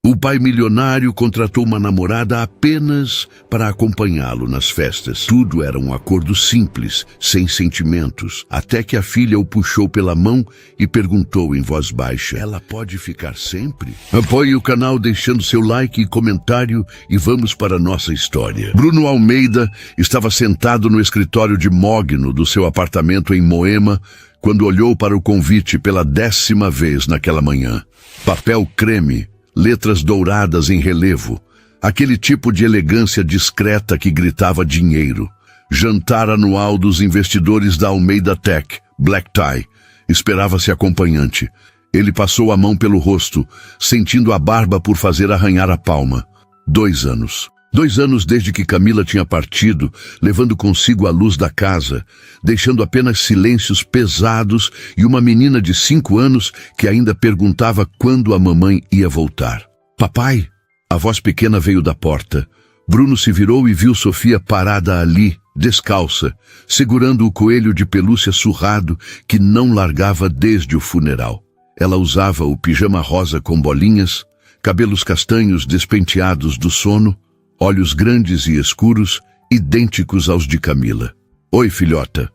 O pai milionário contratou uma namorada apenas para acompanhá-lo nas festas. Tudo era um acordo simples, sem sentimentos, até que a filha o puxou pela mão e perguntou em voz baixa: ela pode ficar sempre? Apoie o canal deixando seu like e comentário e vamos para a nossa história. Bruno Almeida estava sentado no escritório de mogno do seu apartamento em Moema quando olhou para o convite pela 10ª vez naquela manhã. Papel creme, letras douradas em relevo, aquele tipo de elegância discreta que gritava dinheiro. Jantar anual dos investidores da Almeida Tech, Black Tie. Esperava-se acompanhante. Ele passou a mão pelo rosto, sentindo a barba por fazer arranhar a palma. 2 anos. 2 anos desde que Camila tinha partido, levando consigo a luz da casa, deixando apenas silêncios pesados e uma menina de 5 anos que ainda perguntava quando a mamãe ia voltar. Papai? A voz pequena veio da porta. Bruno se virou e viu Sofia parada ali, descalça, segurando o coelho de pelúcia surrado que não largava desde o funeral. Ela usava o pijama rosa com bolinhas, cabelos castanhos despenteados do sono, olhos grandes e escuros, idênticos aos de Camila. Oi, filhota.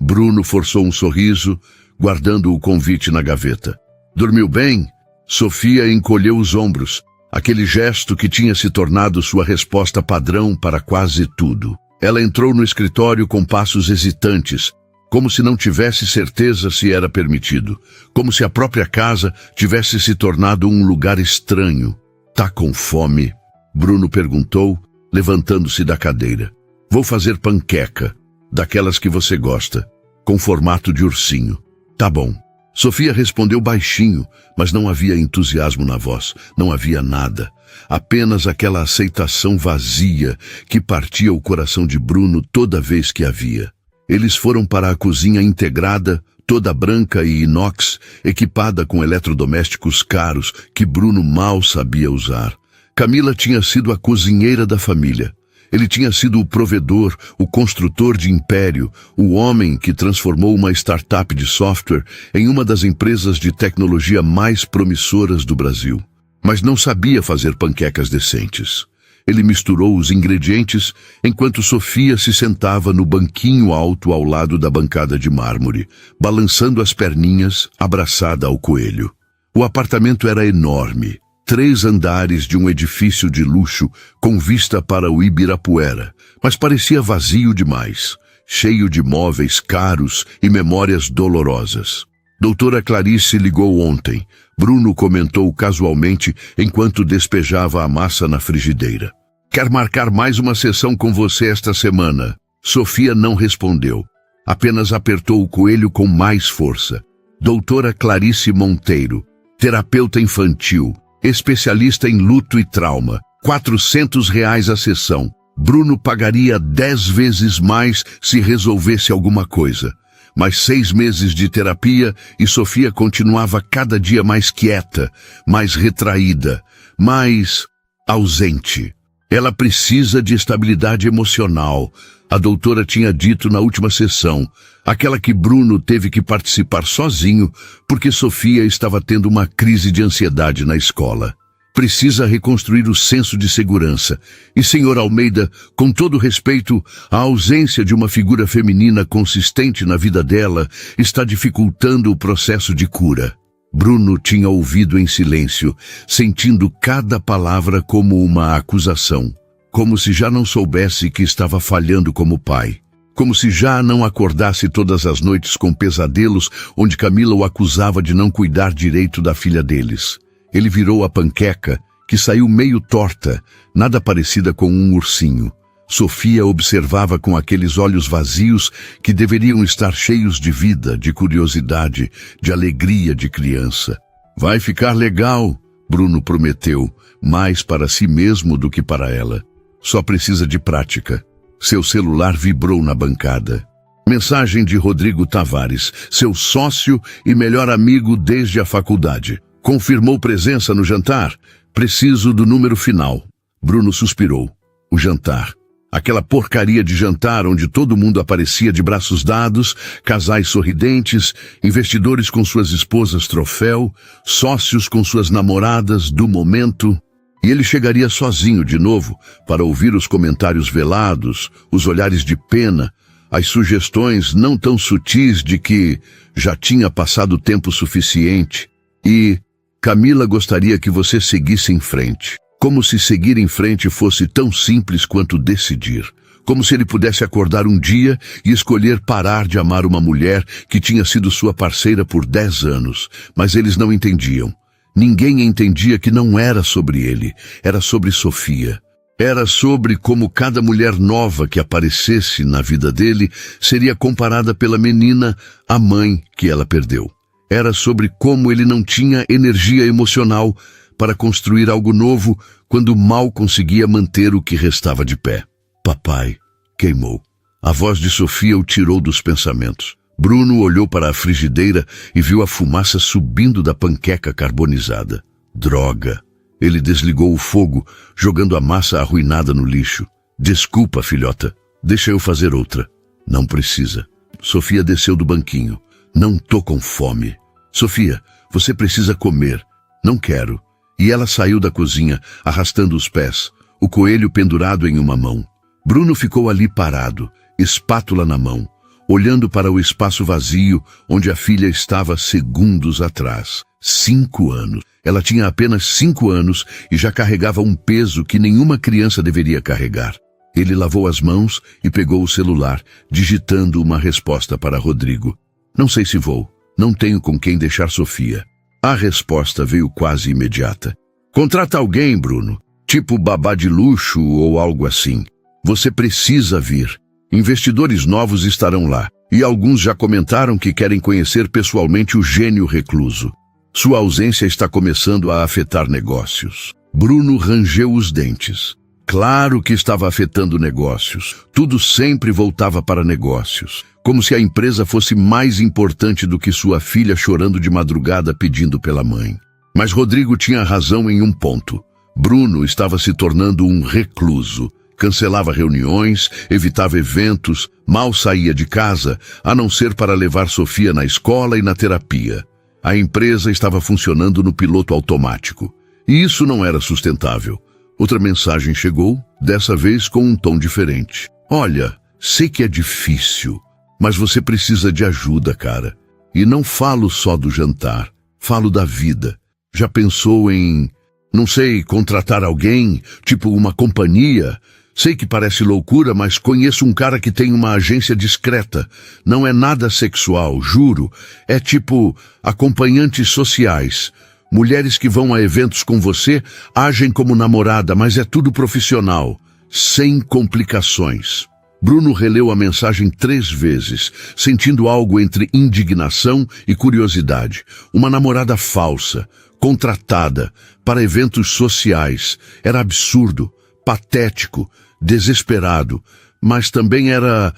Bruno forçou um sorriso, guardando o convite na gaveta. Dormiu bem? Sofia encolheu os ombros, aquele gesto que tinha se tornado sua resposta padrão para quase tudo. Ela entrou no escritório com passos hesitantes, como se não tivesse certeza se era permitido, como se a própria casa tivesse se tornado um lugar estranho. Tá com fome? Bruno perguntou, levantando-se da cadeira. Vou fazer panqueca, daquelas que você gosta, com formato de ursinho. Tá bom. Sofia respondeu baixinho, mas não havia entusiasmo na voz, não havia nada. Apenas aquela aceitação vazia que partia o coração de Bruno toda vez que a via. Eles foram para a cozinha integrada, toda branca e inox, equipada com eletrodomésticos caros que Bruno mal sabia usar. Camila tinha sido a cozinheira da família. Ele tinha sido o provedor, o construtor de império, o homem que transformou uma startup de software em uma das empresas de tecnologia mais promissoras do Brasil. Mas não sabia fazer panquecas decentes. Ele misturou os ingredientes enquanto Sofia se sentava no banquinho alto ao lado da bancada de mármore, balançando as perninhas, abraçada ao coelho. O apartamento era enorme. 3 andares de um edifício de luxo com vista para o Ibirapuera, mas parecia vazio demais, cheio de móveis caros e memórias dolorosas. Doutora Clarice ligou ontem. Bruno comentou casualmente enquanto despejava a massa na frigideira. Quer marcar mais uma sessão com você esta semana? Sofia não respondeu. Apenas apertou o coelho com mais força. Doutora Clarice Monteiro, terapeuta infantil, especialista em luto e trauma. R$400 a sessão. Bruno pagaria 10 vezes mais se resolvesse alguma coisa. Mais 6 meses de terapia e Sofia continuava cada dia mais quieta, mais retraída, mais ausente. Ela precisa de estabilidade emocional, a doutora tinha dito na última sessão, aquela que Bruno teve que participar sozinho porque Sofia estava tendo uma crise de ansiedade na escola. Precisa reconstruir o senso de segurança. E, senhor Almeida, com todo respeito, a ausência de uma figura feminina consistente na vida dela está dificultando o processo de cura. Bruno tinha ouvido em silêncio, sentindo cada palavra como uma acusação. Como se já não soubesse que estava falhando como pai. Como se já não acordasse todas as noites com pesadelos onde Camila o acusava de não cuidar direito da filha deles. Ele virou a panqueca, que saiu meio torta, nada parecida com um ursinho. Sofia observava com aqueles olhos vazios que deveriam estar cheios de vida, de curiosidade, de alegria de criança. Vai ficar legal, Bruno prometeu, mais para si mesmo do que para ela. Só precisa de prática. Seu celular vibrou na bancada. Mensagem de Rodrigo Tavares, seu sócio e melhor amigo desde a faculdade. Confirmou presença no jantar? Preciso do número final. Bruno suspirou. O jantar. Aquela porcaria de jantar onde todo mundo aparecia de braços dados, casais sorridentes, investidores com suas esposas troféu, sócios com suas namoradas do momento. E ele chegaria sozinho de novo para ouvir os comentários velados, os olhares de pena, as sugestões não tão sutis de que já tinha passado tempo suficiente. E Camila gostaria que você seguisse em frente. Como se seguir em frente fosse tão simples quanto decidir. Como se ele pudesse acordar um dia e escolher parar de amar uma mulher que tinha sido sua parceira por 10 anos. Mas eles não entendiam. Ninguém entendia que não era sobre ele, era sobre Sofia. Era sobre como cada mulher nova que aparecesse na vida dele seria comparada pela menina à mãe que ela perdeu. Era sobre como ele não tinha energia emocional para construir algo novo quando mal conseguia manter o que restava de pé. Papai queimou. A voz de Sofia o tirou dos pensamentos. Bruno olhou para a frigideira e viu a fumaça subindo da panqueca carbonizada. Droga! Ele desligou o fogo, jogando a massa arruinada no lixo. Desculpa, filhota. Deixa eu fazer outra. Não precisa. Sofia desceu do banquinho. Não tô com fome. Sofia, você precisa comer. Não quero. E ela saiu da cozinha, arrastando os pés, o coelho pendurado em uma mão. Bruno ficou ali parado, espátula na mão, olhando para o espaço vazio onde a filha estava segundos atrás. 5 anos. Ela tinha apenas 5 anos e já carregava um peso que nenhuma criança deveria carregar. Ele lavou as mãos e pegou o celular, digitando uma resposta para Rodrigo. Não sei se vou. Não tenho com quem deixar Sofia. A resposta veio quase imediata. Contrata alguém, Bruno. Tipo babá de luxo ou algo assim. Você precisa vir. Investidores novos estarão lá. E alguns já comentaram que querem conhecer pessoalmente o gênio recluso. Sua ausência está começando a afetar negócios. Bruno rangeu os dentes. Claro que estava afetando negócios. Tudo sempre voltava para negócios. Como se a empresa fosse mais importante do que sua filha chorando de madrugada pedindo pela mãe. Mas Rodrigo tinha razão em um ponto. Bruno estava se tornando um recluso. Cancelava reuniões, evitava eventos, mal saía de casa, a não ser para levar Sofia na escola e na terapia. A empresa estava funcionando no piloto automático. E isso não era sustentável. Outra mensagem chegou, dessa vez com um tom diferente. Olha, sei que é difícil, mas você precisa de ajuda, cara. E não falo só do jantar, falo da vida. Já pensou em, não sei, contratar alguém, tipo uma companhia? Sei que parece loucura, mas conheço um cara que tem uma agência discreta. Não é nada sexual, juro. É tipo acompanhantes sociais. Mulheres que vão a eventos com você, agem como namorada, mas é tudo profissional, sem complicações. Bruno releu a mensagem 3 vezes, sentindo algo entre indignação e curiosidade. Uma namorada falsa, contratada, para eventos sociais. Era absurdo, patético, desesperado, mas também era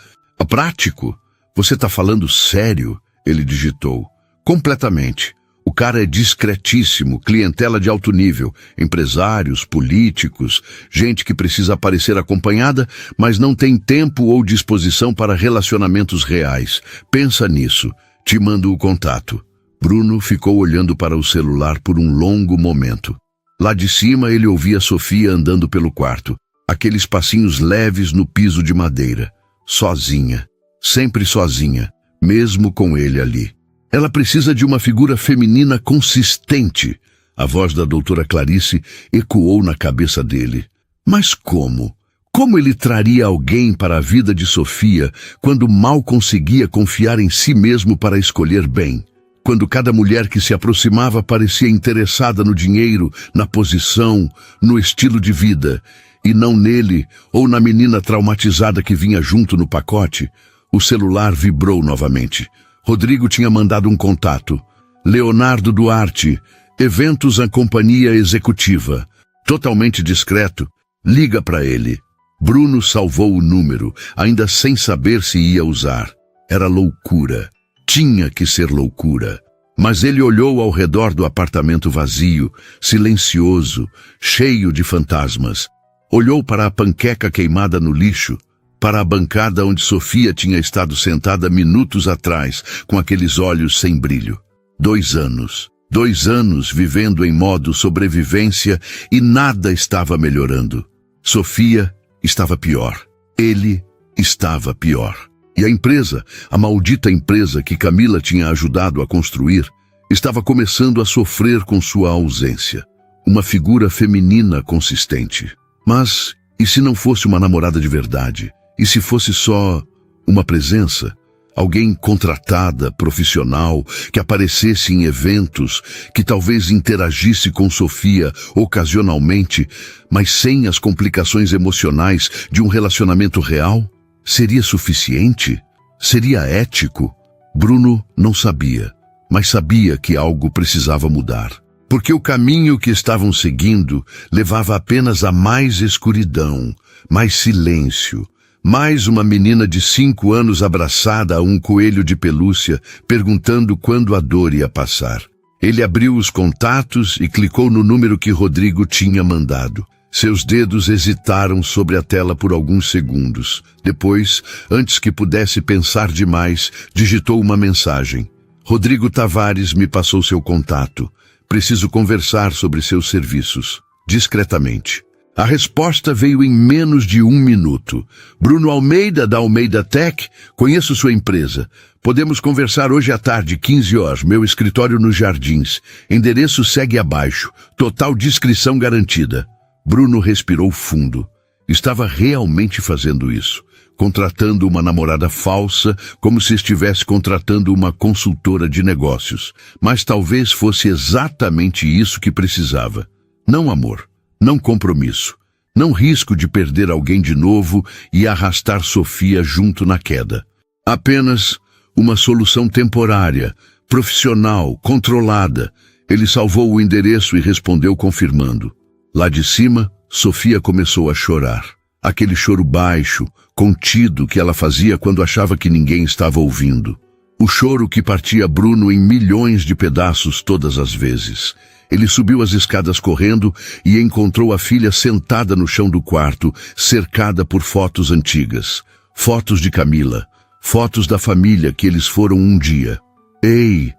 prático. Você tá falando sério? Ele digitou. Completamente. O cara é discretíssimo, clientela de alto nível, empresários, políticos, gente que precisa aparecer acompanhada, mas não tem tempo ou disposição para relacionamentos reais. Pensa nisso. Te mando o contato. Bruno ficou olhando para o celular por um longo momento. Lá de cima ele ouvia Sofia andando pelo quarto, aqueles passinhos leves no piso de madeira. Sozinha. Sempre sozinha, mesmo com ele ali. Ela precisa de uma figura feminina consistente. A voz da doutora Clarice ecoou na cabeça dele. Mas como? Como ele traria alguém para a vida de Sofia quando mal conseguia confiar em si mesmo para escolher bem? Quando cada mulher que se aproximava parecia interessada no dinheiro, na posição, no estilo de vida, e não nele ou na menina traumatizada que vinha junto no pacote, o celular vibrou novamente. Rodrigo tinha mandado um contato. Leonardo Duarte, eventos à companhia executiva. Totalmente discreto. Liga para ele. Bruno salvou o número, ainda sem saber se ia usar. Era loucura. Tinha que ser loucura. Mas ele olhou ao redor do apartamento vazio, silencioso, cheio de fantasmas. Olhou para a panqueca queimada no lixo, para a bancada onde Sofia tinha estado sentada minutos atrás, com aqueles olhos sem brilho. 2 anos. 2 anos vivendo em modo sobrevivência e nada estava melhorando. Sofia estava pior. Ele estava pior. E a empresa, a maldita empresa que Camila tinha ajudado a construir, estava começando a sofrer com sua ausência. Uma figura feminina consistente. Mas, e se não fosse uma namorada de verdade? E se fosse só uma presença? Alguém contratada, profissional, que aparecesse em eventos, que talvez interagisse com Sofia ocasionalmente, mas sem as complicações emocionais de um relacionamento real? Seria suficiente? Seria ético? Bruno não sabia, mas sabia que algo precisava mudar. Porque o caminho que estavam seguindo levava apenas a mais escuridão, mais silêncio, mais uma menina de 5 anos abraçada a um coelho de pelúcia, perguntando quando a dor ia passar. Ele abriu os contatos e clicou no número que Rodrigo tinha mandado. Seus dedos hesitaram sobre a tela por alguns segundos. Depois, antes que pudesse pensar demais, digitou uma mensagem. Rodrigo Tavares me passou seu contato. Preciso conversar sobre seus serviços. Discretamente. A resposta veio em menos de 1 minuto. Bruno Almeida, da Almeida Tech. Conheço sua empresa. Podemos conversar hoje à tarde, 15 horas. Meu escritório nos Jardins. Endereço segue abaixo. Total discrição garantida. Bruno respirou fundo. Estava realmente fazendo isso. Contratando uma namorada falsa, como se estivesse contratando uma consultora de negócios. Mas talvez fosse exatamente isso que precisava. Não amor. Não compromisso, não risco de perder alguém de novo e arrastar Sofia junto na queda. Apenas uma solução temporária, profissional, controlada. Ele salvou o endereço e respondeu confirmando. Lá de cima, Sofia começou a chorar. Aquele choro baixo, contido que ela fazia quando achava que ninguém estava ouvindo. O choro que partia Bruno em milhões de pedaços todas as vezes. Ele subiu as escadas correndo e encontrou a filha sentada no chão do quarto, cercada por fotos antigas. Fotos de Camila. Fotos da família que eles foram um dia. Ei,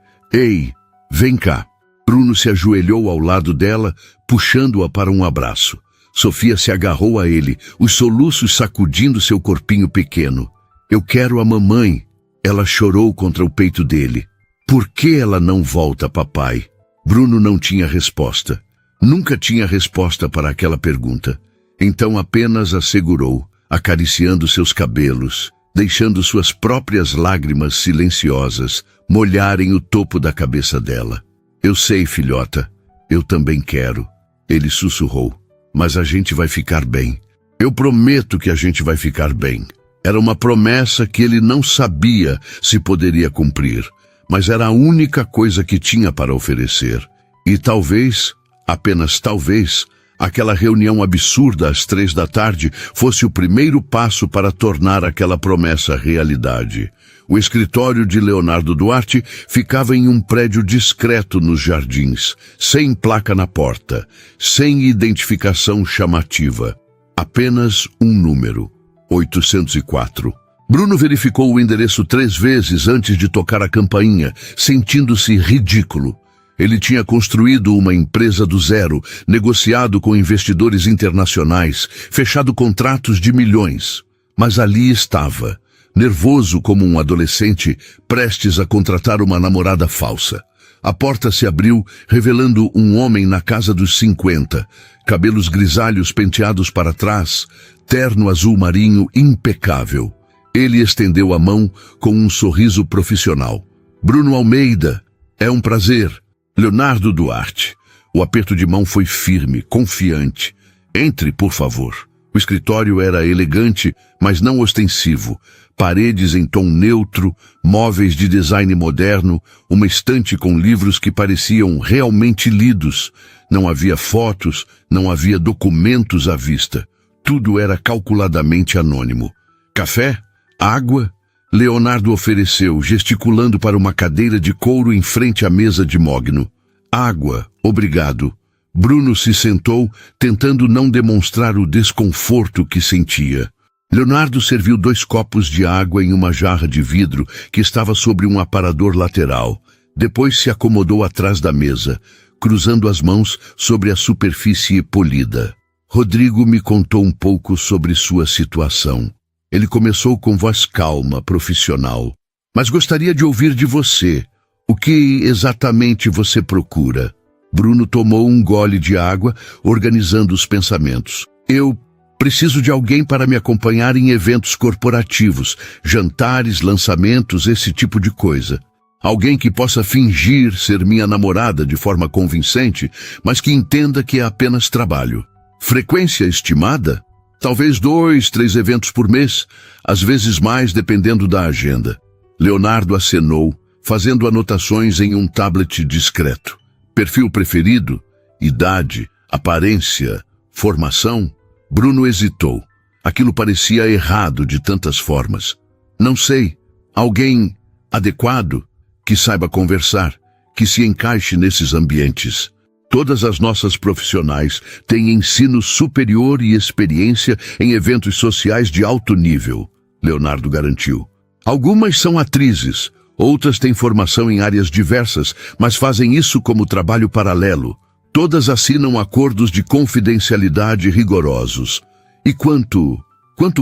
vem cá. Bruno se ajoelhou ao lado dela, puxando-a para um abraço. Sofia se agarrou a ele, os soluços sacudindo seu corpinho pequeno. Eu quero a mamãe. Ela chorou contra o peito dele. Por que ela não volta, papai? Bruno não tinha resposta. Nunca tinha resposta para aquela pergunta. Então apenas a segurou, acariciando seus cabelos, deixando suas próprias lágrimas silenciosas molharem o topo da cabeça dela. Eu sei, filhota. Eu também quero. Ele sussurrou. Mas a gente vai ficar bem. Eu prometo que a gente vai ficar bem. Era uma promessa que ele não sabia se poderia cumprir. Mas era a única coisa que tinha para oferecer. E talvez, apenas talvez, aquela reunião absurda às 3 da tarde fosse o primeiro passo para tornar aquela promessa realidade. O escritório de Leonardo Duarte ficava em um prédio discreto nos Jardins, sem placa na porta, sem identificação chamativa. Apenas um número, 804. Bruno verificou o endereço 3 vezes antes de tocar a campainha, sentindo-se ridículo. Ele tinha construído uma empresa do zero, negociado com investidores internacionais, fechado contratos de milhões. Mas ali estava, nervoso como um adolescente, prestes a contratar uma namorada falsa. A porta se abriu, revelando um homem na casa dos 50, cabelos grisalhos penteados para trás, terno azul marinho impecável. Ele estendeu a mão com um sorriso profissional. Bruno Almeida, é um prazer. Leonardo Duarte. O aperto de mão foi firme, confiante. Entre, por favor. O escritório era elegante, mas não ostensivo. Paredes em tom neutro, móveis de design moderno, uma estante com livros que pareciam realmente lidos. Não havia fotos, não havia documentos à vista. Tudo era calculadamente anônimo. Café? Água? Leonardo ofereceu, gesticulando para uma cadeira de couro em frente à mesa de mogno. Água, obrigado. Bruno se sentou, tentando não demonstrar o desconforto que sentia. Leonardo serviu 2 copos de água em uma jarra de vidro que estava sobre um aparador lateral. Depois se acomodou atrás da mesa, cruzando as mãos sobre a superfície polida. Rodrigo me contou um pouco sobre sua situação. Ele começou com voz calma, profissional. Mas gostaria de ouvir de você. O que exatamente você procura? Bruno tomou um gole de água, organizando os pensamentos. Eu preciso de alguém para me acompanhar em eventos corporativos, jantares, lançamentos, esse tipo de coisa. Alguém que possa fingir ser minha namorada de forma convincente, mas que entenda que é apenas trabalho. Frequência estimada? Talvez 2, 3 eventos por mês, às vezes mais dependendo da agenda. Leonardo acenou, fazendo anotações em um tablet discreto. Perfil preferido? Idade? Aparência? Formação? Bruno hesitou. Aquilo parecia errado de tantas formas. Não sei. Alguém adequado? Que saiba conversar, que se encaixe nesses ambientes. Todas as nossas profissionais têm ensino superior e experiência em eventos sociais de alto nível, Leonardo garantiu. Algumas são atrizes, outras têm formação em áreas diversas, mas fazem isso como trabalho paralelo. Todas assinam acordos de confidencialidade rigorosos. E quanto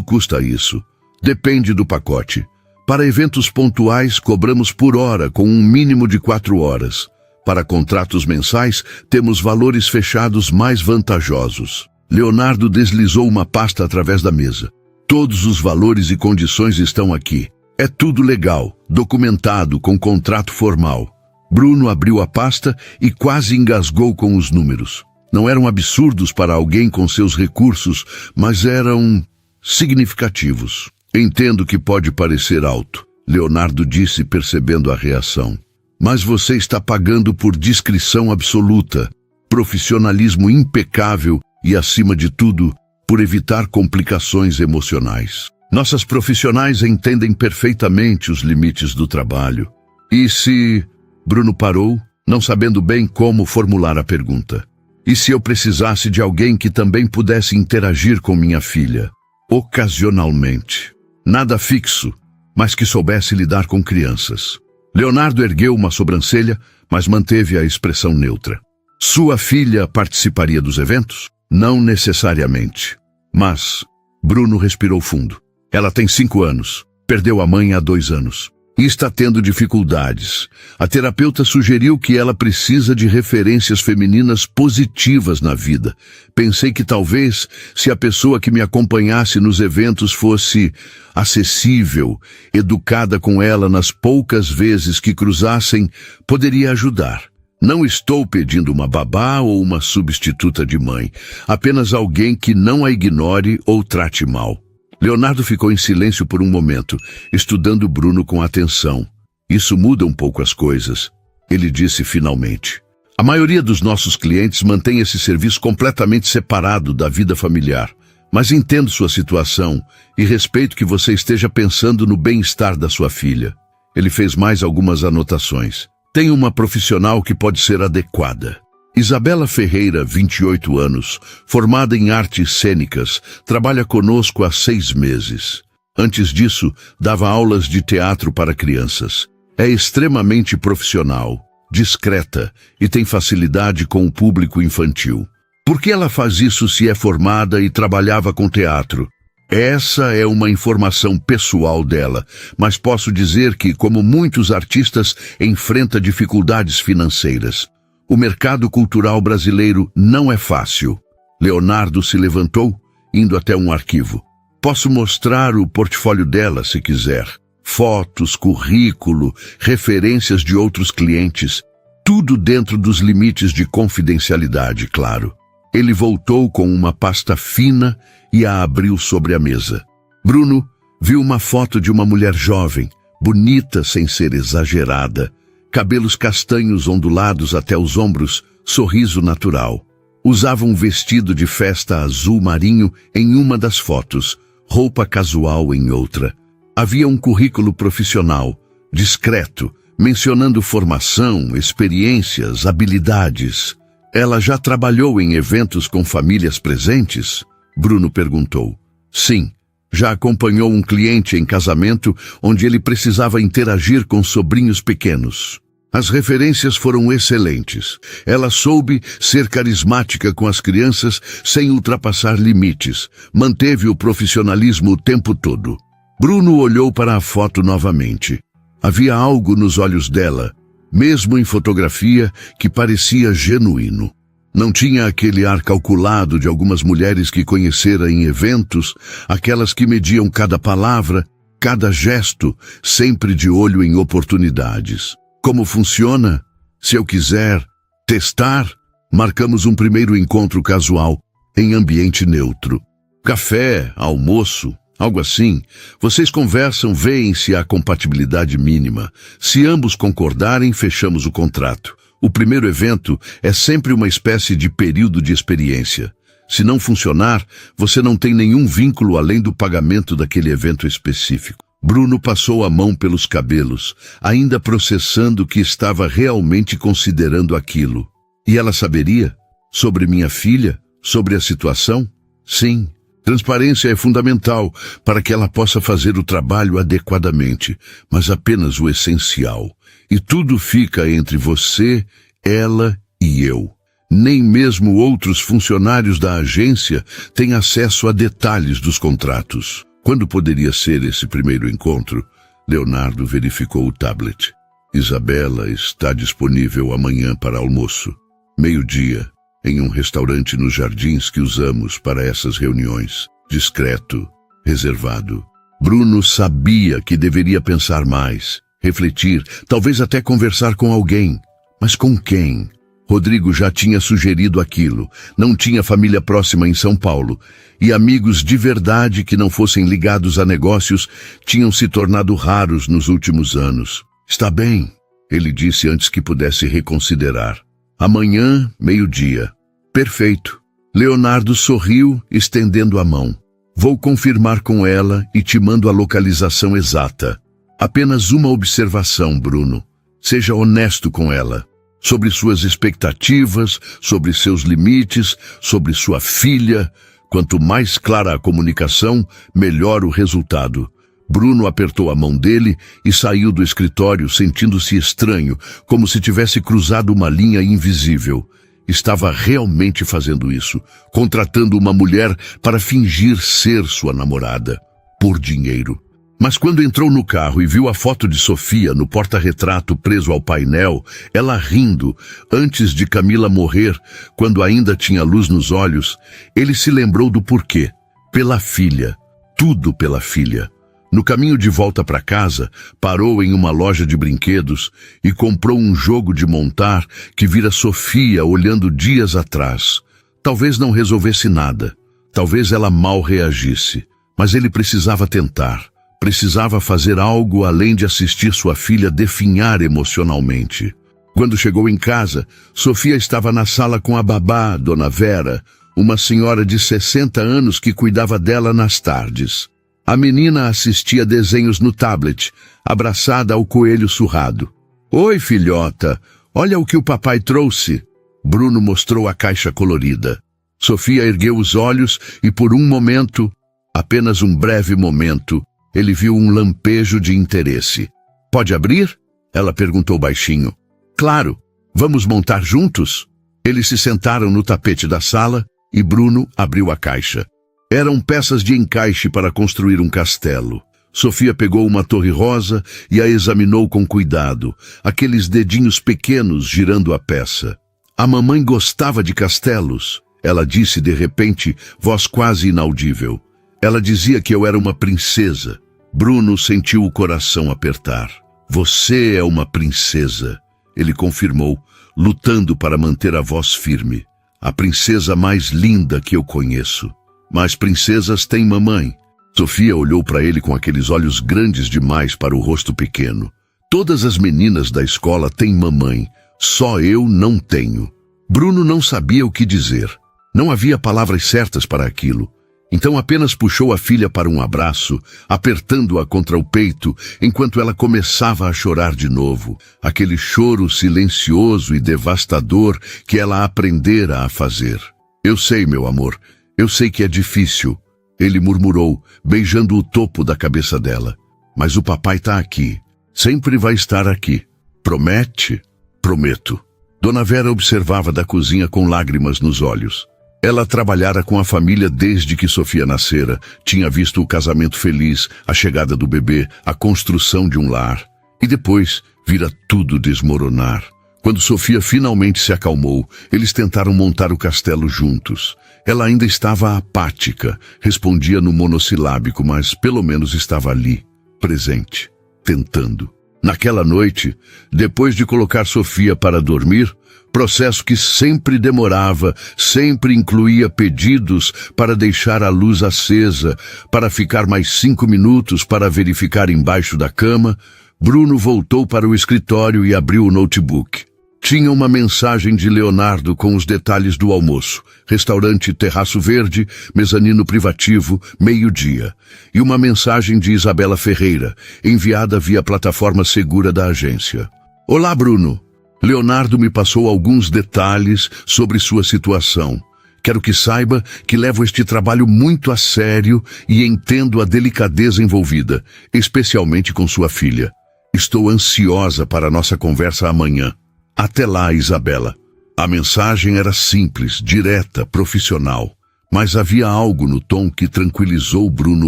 custa isso? Depende do pacote. Para eventos pontuais, cobramos por hora, com um mínimo de 4 horas. Para contratos mensais, temos valores fechados mais vantajosos. Leonardo deslizou uma pasta através da mesa. Todos os valores e condições estão aqui. É tudo legal, documentado, com contrato formal. Bruno abriu a pasta e quase engasgou com os números. Não eram absurdos para alguém com seus recursos, mas eram significativos. Entendo que pode parecer alto, Leonardo disse, percebendo a reação. Mas você está pagando por discrição absoluta, profissionalismo impecável e, acima de tudo, por evitar complicações emocionais. Nossas profissionais entendem perfeitamente os limites do trabalho. E se... Bruno parou, não sabendo bem como formular a pergunta. E se eu precisasse de alguém que também pudesse interagir com minha filha? Ocasionalmente. Nada fixo, mas que soubesse lidar com crianças. Leonardo ergueu uma sobrancelha, mas manteve a expressão neutra. Sua filha participaria dos eventos? Não necessariamente. Mas Bruno respirou fundo. Ela tem 5 anos, perdeu a mãe há 2 anos. E está tendo dificuldades. A terapeuta sugeriu que ela precisa de referências femininas positivas na vida. Pensei que talvez, se a pessoa que me acompanhasse nos eventos fosse acessível, educada com ela nas poucas vezes que cruzassem, poderia ajudar. Não estou pedindo uma babá ou uma substituta de mãe, apenas alguém que não a ignore ou trate mal. Leonardo ficou em silêncio por um momento, estudando Bruno com atenção. Isso muda um pouco as coisas, ele disse finalmente. A maioria dos nossos clientes mantém esse serviço completamente separado da vida familiar. Mas entendo sua situação e respeito que você esteja pensando no bem-estar da sua filha. Ele fez mais algumas anotações. Tem uma profissional que pode ser adequada. Isabela Ferreira, 28 anos, formada em artes cênicas, trabalha conosco há 6 meses. Antes disso, dava aulas de teatro para crianças. É extremamente profissional, discreta e tem facilidade com o público infantil. Por que ela faz isso se é formada e trabalhava com teatro? Essa é uma informação pessoal dela, mas posso dizer que, como muitos artistas, enfrenta dificuldades financeiras. O mercado cultural brasileiro não é fácil. Leonardo se levantou, indo até um arquivo. Posso mostrar o portfólio dela, se quiser. Fotos, currículo, referências de outros clientes. Tudo dentro dos limites de confidencialidade, claro. Ele voltou com uma pasta fina e a abriu sobre a mesa. Bruno viu uma foto de uma mulher jovem, bonita sem ser exagerada. Cabelos castanhos ondulados até os ombros, sorriso natural. Usava um vestido de festa azul marinho em uma das fotos, roupa casual em outra. Havia um currículo profissional, discreto, mencionando formação, experiências, habilidades. Ela já trabalhou em eventos com famílias presentes? Bruno perguntou. Sim, já acompanhou um cliente em casamento onde ele precisava interagir com sobrinhos pequenos. As referências foram excelentes. Ela soube ser carismática com as crianças sem ultrapassar limites. Manteve o profissionalismo o tempo todo. Bruno olhou para a foto novamente. Havia algo nos olhos dela, mesmo em fotografia, que parecia genuíno. Não tinha aquele ar calculado de algumas mulheres que conhecera em eventos, aquelas que mediam cada palavra, cada gesto, sempre de olho em oportunidades. Como funciona? Se eu quiser testar, marcamos um primeiro encontro casual, em ambiente neutro. Café, almoço, algo assim. Vocês conversam, veem se há compatibilidade mínima. Se ambos concordarem, fechamos o contrato. O primeiro evento é sempre uma espécie de período de experiência. Se não funcionar, você não tem nenhum vínculo além do pagamento daquele evento específico. Bruno passou a mão pelos cabelos, ainda processando que estava realmente considerando aquilo. E ela saberia? Sobre minha filha? Sobre a situação? Sim. Transparência é fundamental para que ela possa fazer o trabalho adequadamente, mas apenas o essencial. E tudo fica entre você, ela e eu. Nem mesmo outros funcionários da agência têm acesso a detalhes dos contratos. Quando poderia ser esse primeiro encontro? Leonardo verificou o tablet. Isabela está disponível amanhã para almoço. 12:00, em um restaurante nos jardins que usamos para essas reuniões. Discreto, reservado. Bruno sabia que deveria pensar mais, refletir, talvez até conversar com alguém. Mas com quem? Rodrigo já tinha sugerido aquilo. Não tinha família próxima em São Paulo. E amigos de verdade que não fossem ligados a negócios tinham se tornado raros nos últimos anos. Está bem, ele disse antes que pudesse reconsiderar. Amanhã, 12:00. Perfeito. Leonardo sorriu, estendendo a mão. Vou confirmar com ela e te mando a localização exata. Apenas uma observação, Bruno. Seja honesto com ela. Sobre suas expectativas, sobre seus limites, sobre sua filha. Quanto mais clara a comunicação, melhor o resultado. Bruno apertou a mão dele e saiu do escritório sentindo-se estranho, como se tivesse cruzado uma linha invisível. Estava realmente fazendo isso, contratando uma mulher para fingir ser sua namorada, por dinheiro. Mas quando entrou no carro e viu a foto de Sofia no porta-retrato preso ao painel, ela rindo, antes de Camila morrer, quando ainda tinha luz nos olhos, ele se lembrou do porquê. Pela filha. Tudo pela filha. No caminho de volta para casa, parou em uma loja de brinquedos e comprou um jogo de montar que vira Sofia olhando dias atrás. Talvez não resolvesse nada. Talvez ela mal reagisse. Mas ele precisava tentar. Precisava fazer algo além de assistir sua filha definhar emocionalmente. Quando chegou em casa, Sofia estava na sala com a babá, Dona Vera, uma senhora de 60 anos que cuidava dela nas tardes. A menina assistia desenhos no tablet, abraçada ao coelho surrado. Oi, filhota, olha o que o papai trouxe. Bruno mostrou a caixa colorida. Sofia ergueu os olhos e por um momento, apenas um breve momento, ele viu um lampejo de interesse. Pode abrir? Ela perguntou baixinho. Claro, vamos montar juntos? Eles se sentaram no tapete da sala e Bruno abriu a caixa. Eram peças de encaixe para construir um castelo. Sofia pegou uma torre rosa e a examinou com cuidado, aqueles dedinhos pequenos girando a peça. A mamãe gostava de castelos, ela disse de repente, voz quase inaudível. Ela dizia que eu era uma princesa. Bruno sentiu o coração apertar. Você é uma princesa, ele confirmou, lutando para manter a voz firme. A princesa mais linda que eu conheço. Mas princesas têm mamãe. Sofia olhou para ele com aqueles olhos grandes demais para o rosto pequeno. Todas as meninas da escola têm mamãe, só eu não tenho. Bruno não sabia o que dizer. Não havia palavras certas para aquilo. Então apenas puxou a filha para um abraço, apertando-a contra o peito, enquanto ela começava a chorar de novo. Aquele choro silencioso e devastador que ela aprendera a fazer. Eu sei, meu amor, eu sei que é difícil, ele murmurou, beijando o topo da cabeça dela. Mas o papai está aqui, sempre vai estar aqui. Promete? Prometo. Dona Vera observava da cozinha com lágrimas nos olhos. Ela trabalhara com a família desde que Sofia nascera, tinha visto o casamento feliz, a chegada do bebê, a construção de um lar. E depois vira tudo desmoronar. Quando Sofia finalmente se acalmou, eles tentaram montar o castelo juntos. Ela ainda estava apática, respondia no monossilábico, mas pelo menos estava ali, presente, tentando. Naquela noite, depois de colocar Sofia para dormir, processo que sempre demorava, sempre incluía pedidos para deixar a luz acesa, para ficar mais 5 minutos para verificar embaixo da cama, Bruno voltou para o escritório e abriu o notebook. Tinha uma mensagem de Leonardo com os detalhes do almoço, restaurante Terraço Verde, mezanino privativo, meio-dia, e uma mensagem de Isabela Ferreira, enviada via plataforma segura da agência. Olá, Bruno. Leonardo me passou alguns detalhes sobre sua situação. Quero que saiba que levo este trabalho muito a sério e entendo a delicadeza envolvida, especialmente com sua filha. Estou ansiosa para a nossa conversa amanhã. Até lá, Isabela. A mensagem era simples, direta, profissional. Mas havia algo no tom que tranquilizou Bruno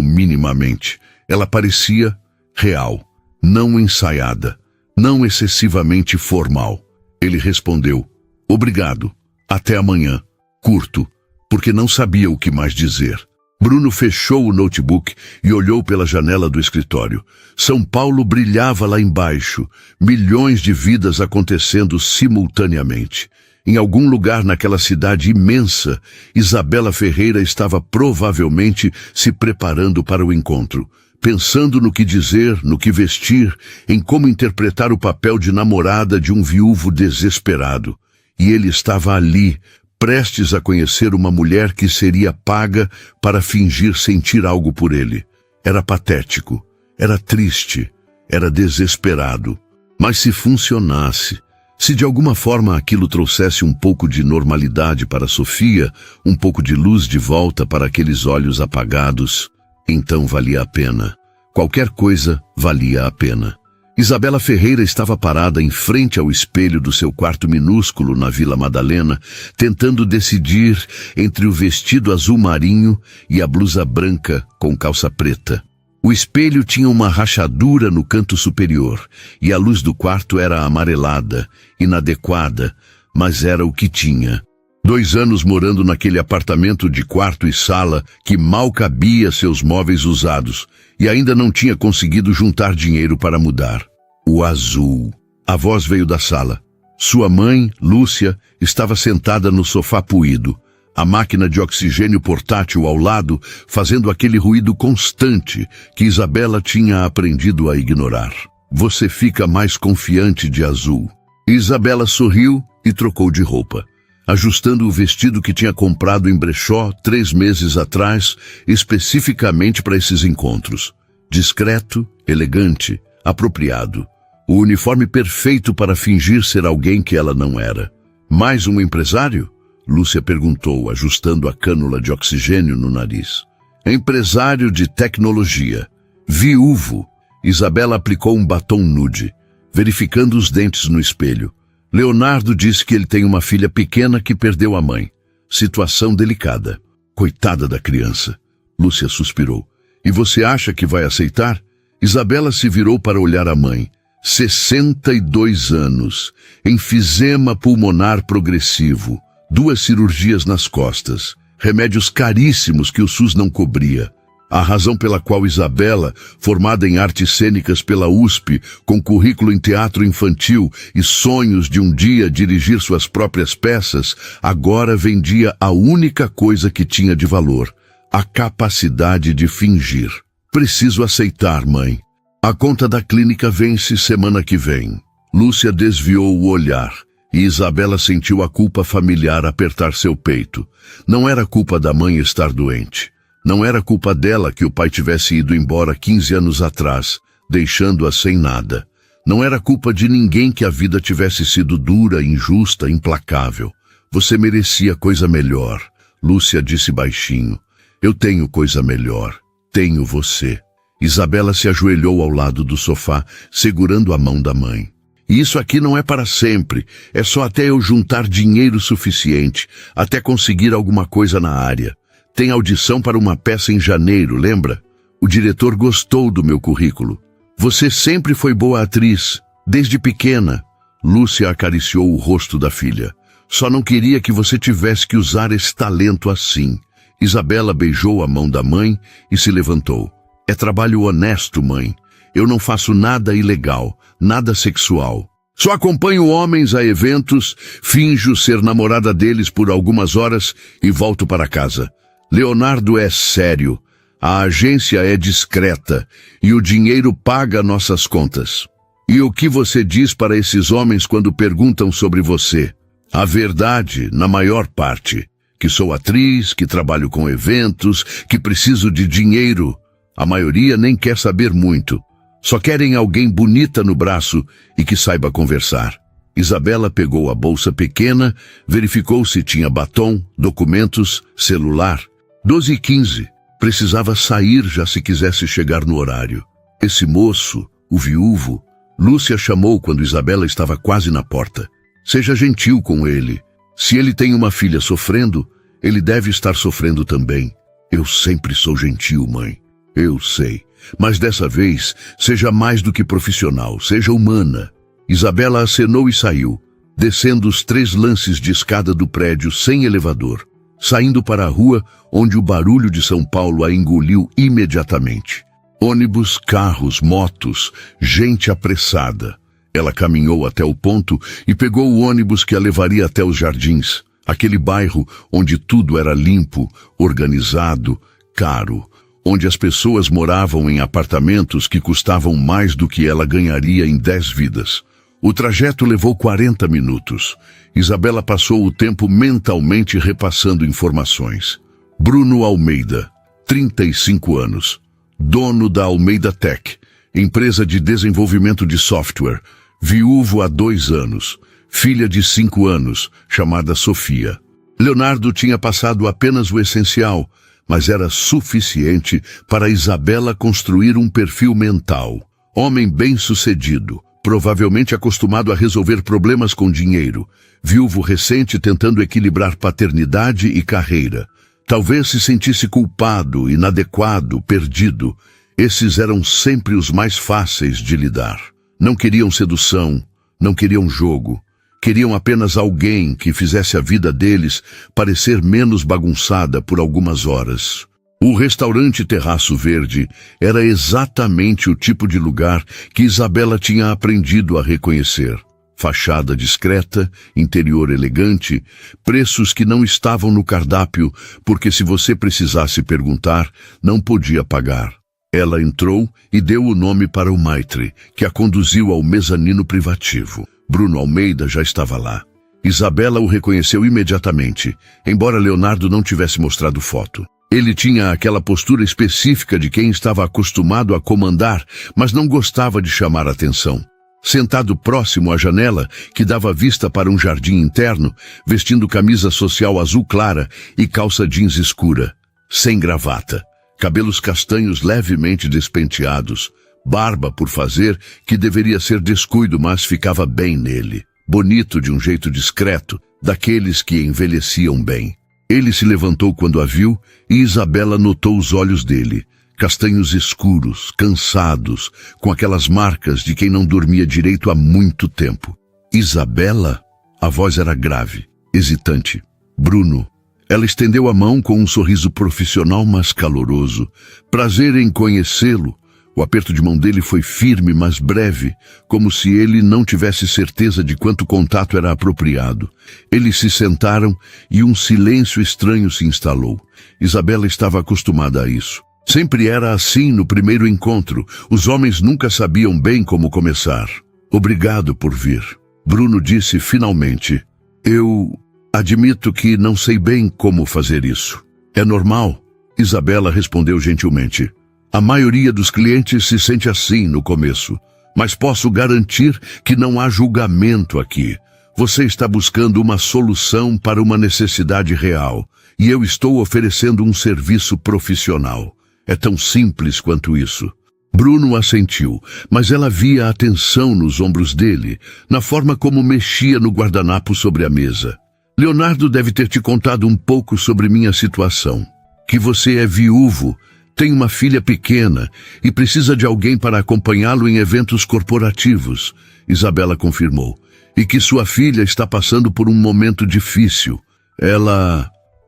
minimamente. Ela parecia real, não ensaiada, não excessivamente formal. Ele respondeu, obrigado, até amanhã, curto, porque não sabia o que mais dizer. Bruno fechou o notebook e olhou pela janela do escritório. São Paulo brilhava lá embaixo, milhões de vidas acontecendo simultaneamente. Em algum lugar naquela cidade imensa, Isabela Ferreira estava provavelmente se preparando para o encontro, pensando no que dizer, no que vestir, em como interpretar o papel de namorada de um viúvo desesperado. E ele estava ali, prestes a conhecer uma mulher que seria paga para fingir sentir algo por ele. Era patético, era triste, era desesperado. Mas se funcionasse, se de alguma forma aquilo trouxesse um pouco de normalidade para Sofia, um pouco de luz de volta para aqueles olhos apagados, então valia a pena. Qualquer coisa valia a pena. Isabela Ferreira estava parada em frente ao espelho do seu quarto minúsculo na Vila Madalena, tentando decidir entre o vestido azul marinho e a blusa branca com calça preta. O espelho tinha uma rachadura no canto superior, e a luz do quarto era amarelada, inadequada, mas era o que tinha. 2 anos morando naquele apartamento de quarto e sala que mal cabia seus móveis usados, e ainda não tinha conseguido juntar dinheiro para mudar. O azul. A voz veio da sala. Sua mãe, Lúcia, estava sentada no sofá puído, a máquina de oxigênio portátil ao lado, fazendo aquele ruído constante que Isabela tinha aprendido a ignorar. Você fica mais confiante de azul. Isabela sorriu e trocou de roupa, ajustando o vestido que tinha comprado em brechó 3 meses atrás, especificamente para esses encontros. Discreto, elegante, apropriado. O uniforme perfeito para fingir ser alguém que ela não era. Mais um empresário? Lúcia perguntou, ajustando a cânula de oxigênio no nariz. Empresário de tecnologia. Viúvo. Isabela aplicou um batom nude, verificando os dentes no espelho. Leonardo disse que ele tem uma filha pequena que perdeu a mãe. Situação delicada. Coitada da criança. Lúcia suspirou. E você acha que vai aceitar? Isabela se virou para olhar a mãe. 62 anos. Enfisema pulmonar progressivo. 2 cirurgias nas costas. Remédios caríssimos que o SUS não cobria. A razão pela qual Isabela, formada em artes cênicas pela USP, com currículo em teatro infantil e sonhos de um dia dirigir suas próprias peças, agora vendia a única coisa que tinha de valor, a capacidade de fingir. Preciso aceitar, mãe. A conta da clínica vence semana que vem. Lúcia desviou o olhar e Isabela sentiu a culpa familiar apertar seu peito. Não era culpa da mãe estar doente. Não era culpa dela que o pai tivesse ido embora 15 anos atrás, deixando-a sem nada. Não era culpa de ninguém que a vida tivesse sido dura, injusta, implacável. Você merecia coisa melhor, Lúcia disse baixinho. Eu tenho coisa melhor. Tenho você. Isabela se ajoelhou ao lado do sofá, segurando a mão da mãe. E isso aqui não é para sempre. É só até eu juntar dinheiro suficiente, até conseguir alguma coisa na área. Tem audição para uma peça em janeiro, lembra? O diretor gostou do meu currículo. Você sempre foi boa atriz, desde pequena. Lúcia acariciou o rosto da filha. Só não queria que você tivesse que usar esse talento assim. Isabela beijou a mão da mãe e se levantou. É trabalho honesto, mãe. Eu não faço nada ilegal, nada sexual. Só acompanho homens a eventos, finjo ser namorada deles por algumas horas e volto para casa. Leonardo é sério. A agência é discreta e o dinheiro paga nossas contas. E o que você diz para esses homens quando perguntam sobre você? A verdade, na maior parte, que sou atriz, que trabalho com eventos, que preciso de dinheiro. A maioria nem quer saber muito. Só querem alguém bonita no braço e que saiba conversar. Isabela pegou a bolsa pequena, verificou se tinha batom, documentos, celular. 12h15. Precisava sair já se quisesse chegar no horário. Esse moço, o viúvo, Lúcia chamou quando Isabela estava quase na porta. Seja gentil com ele. Se ele tem uma filha sofrendo, ele deve estar sofrendo também. Eu sempre sou gentil, mãe. Eu sei. Mas dessa vez, seja mais do que profissional, seja humana. Isabela acenou e saiu, descendo os 3 lances de escada do prédio sem elevador, saindo para a rua onde o barulho de São Paulo a engoliu imediatamente. Ônibus, carros, motos, gente apressada. Ela caminhou até o ponto e pegou o ônibus que a levaria até os Jardins, aquele bairro onde tudo era limpo, organizado, caro, onde as pessoas moravam em apartamentos que custavam mais do que ela ganharia em 10 vidas. O trajeto levou 40 minutos. Isabela passou o tempo mentalmente repassando informações. Bruno Almeida, 35 anos, dono da Almeida Tech, empresa de desenvolvimento de software, viúvo há 2 anos, filha de 5 anos, chamada Sofia. Leonardo tinha passado apenas o essencial, mas era suficiente para Isabela construir um perfil mental. Homem bem-sucedido, provavelmente acostumado a resolver problemas com dinheiro, viúvo recente tentando equilibrar paternidade e carreira. Talvez se sentisse culpado, inadequado, perdido. Esses eram sempre os mais fáceis de lidar. Não queriam sedução, não queriam jogo. Queriam apenas alguém que fizesse a vida deles parecer menos bagunçada por algumas horas. O restaurante Terraço Verde era exatamente o tipo de lugar que Isabela tinha aprendido a reconhecer. Fachada discreta, interior elegante, preços que não estavam no cardápio, porque se você precisasse perguntar, não podia pagar. Ela entrou e deu o nome para o maitre, que a conduziu ao mezanino privativo. Bruno Almeida já estava lá. Isabela o reconheceu imediatamente, embora Leonardo não tivesse mostrado foto. Ele tinha aquela postura específica de quem estava acostumado a comandar, mas não gostava de chamar atenção. Sentado próximo à janela, que dava vista para um jardim interno, vestindo camisa social azul clara e calça jeans escura, sem gravata, cabelos castanhos levemente despenteados, barba por fazer, que deveria ser descuido, mas ficava bem nele. Bonito de um jeito discreto, daqueles que envelheciam bem. Ele se levantou quando a viu e Isabela notou os olhos dele, castanhos escuros, cansados, com aquelas marcas de quem não dormia direito há muito tempo. Isabela? A voz era grave, hesitante. Bruno. Ela estendeu a mão com um sorriso profissional, mas caloroso. Prazer em conhecê-lo. O aperto de mão dele foi firme, mas breve, como se ele não tivesse certeza de quanto contato era apropriado. Eles se sentaram e um silêncio estranho se instalou. Isabela estava acostumada a isso. Sempre era assim no primeiro encontro. Os homens nunca sabiam bem como começar. Obrigado por vir. Bruno disse finalmente. Eu admito que não sei bem como fazer isso. É normal. Isabela respondeu gentilmente. A maioria dos clientes se sente assim no começo, mas posso garantir que não há julgamento aqui. Você está buscando uma solução para uma necessidade real, e eu estou oferecendo um serviço profissional. É tão simples quanto isso. Bruno assentiu, mas ela via a tensão nos ombros dele, na forma como mexia no guardanapo sobre a mesa. Leonardo deve ter te contado um pouco sobre minha situação. Que você é viúvo, tem uma filha pequena e precisa de alguém para acompanhá-lo em eventos corporativos, Isabela confirmou. E que sua filha está passando por um momento difícil.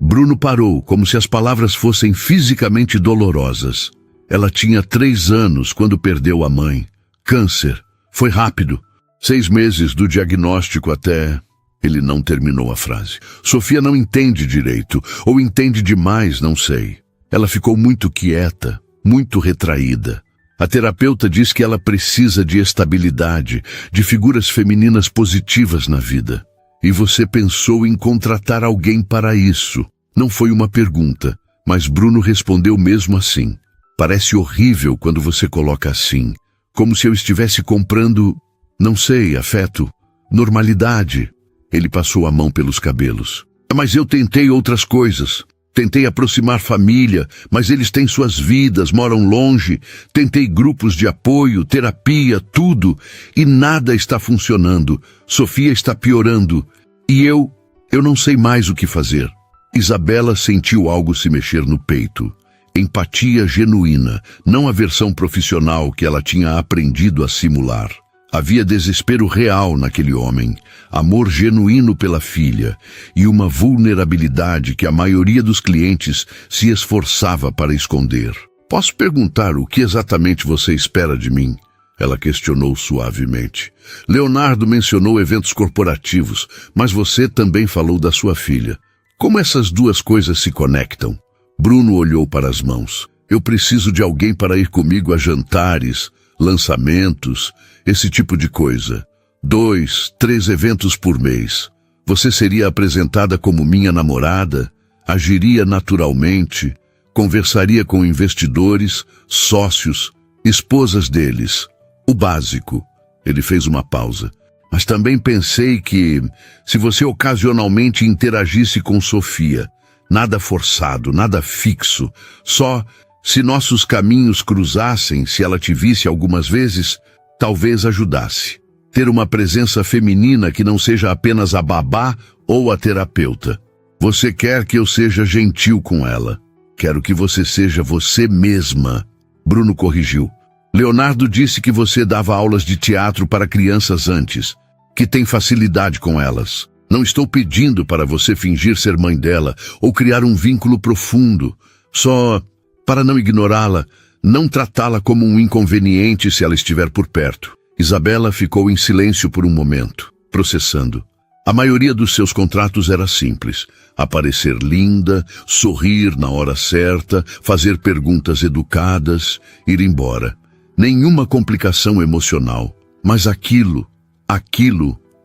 Bruno parou, como se as palavras fossem fisicamente dolorosas. Ela tinha 3 anos quando perdeu a mãe. Câncer. Foi rápido. 6 meses do diagnóstico até... Ele não terminou a frase. Sofia não entende direito, ou entende demais, não sei. Ela ficou muito quieta, muito retraída. A terapeuta diz que ela precisa de estabilidade, de figuras femininas positivas na vida. E você pensou em contratar alguém para isso. Não foi uma pergunta, mas Bruno respondeu mesmo assim. Parece horrível quando você coloca assim, como se eu estivesse comprando, não sei, afeto, normalidade. Ele passou a mão pelos cabelos. Mas eu tentei outras coisas. Tentei aproximar família, mas eles têm suas vidas, moram longe. Tentei grupos de apoio, terapia, tudo. E nada está funcionando. Sofia está piorando. E eu não sei mais o que fazer. Isabela sentiu algo se mexer no peito. Empatia genuína, não a versão profissional que ela tinha aprendido a simular. Havia desespero real naquele homem, amor genuíno pela filha e uma vulnerabilidade que a maioria dos clientes se esforçava para esconder. Posso perguntar o que exatamente você espera de mim? Ela questionou suavemente. Leonardo mencionou eventos corporativos, mas você também falou da sua filha. Como essas duas coisas se conectam? Bruno olhou para as mãos. Eu preciso de alguém para ir comigo a jantares, lançamentos, esse tipo de coisa. 2, 3 eventos por mês. Você seria apresentada como minha namorada, agiria naturalmente, conversaria com investidores, sócios, esposas deles. O básico. Ele fez uma pausa. Mas também pensei que, se você ocasionalmente interagisse com Sofia, nada forçado, nada fixo, só se nossos caminhos cruzassem, se ela te visse algumas vezes, talvez ajudasse. Ter uma presença feminina que não seja apenas a babá ou a terapeuta. Você quer que eu seja gentil com ela. Quero que você seja você mesma. Bruno corrigiu. Leonardo disse que você dava aulas de teatro para crianças antes, que tem facilidade com elas. Não estou pedindo para você fingir ser mãe dela ou criar um vínculo profundo, só para não ignorá-la, não tratá-la como um inconveniente se ela estiver por perto. Isabela ficou em silêncio por um momento, processando. A maioria dos seus contratos era simples. Aparecer linda, sorrir na hora certa, fazer perguntas educadas, ir embora. Nenhuma complicação emocional. Mas aquilo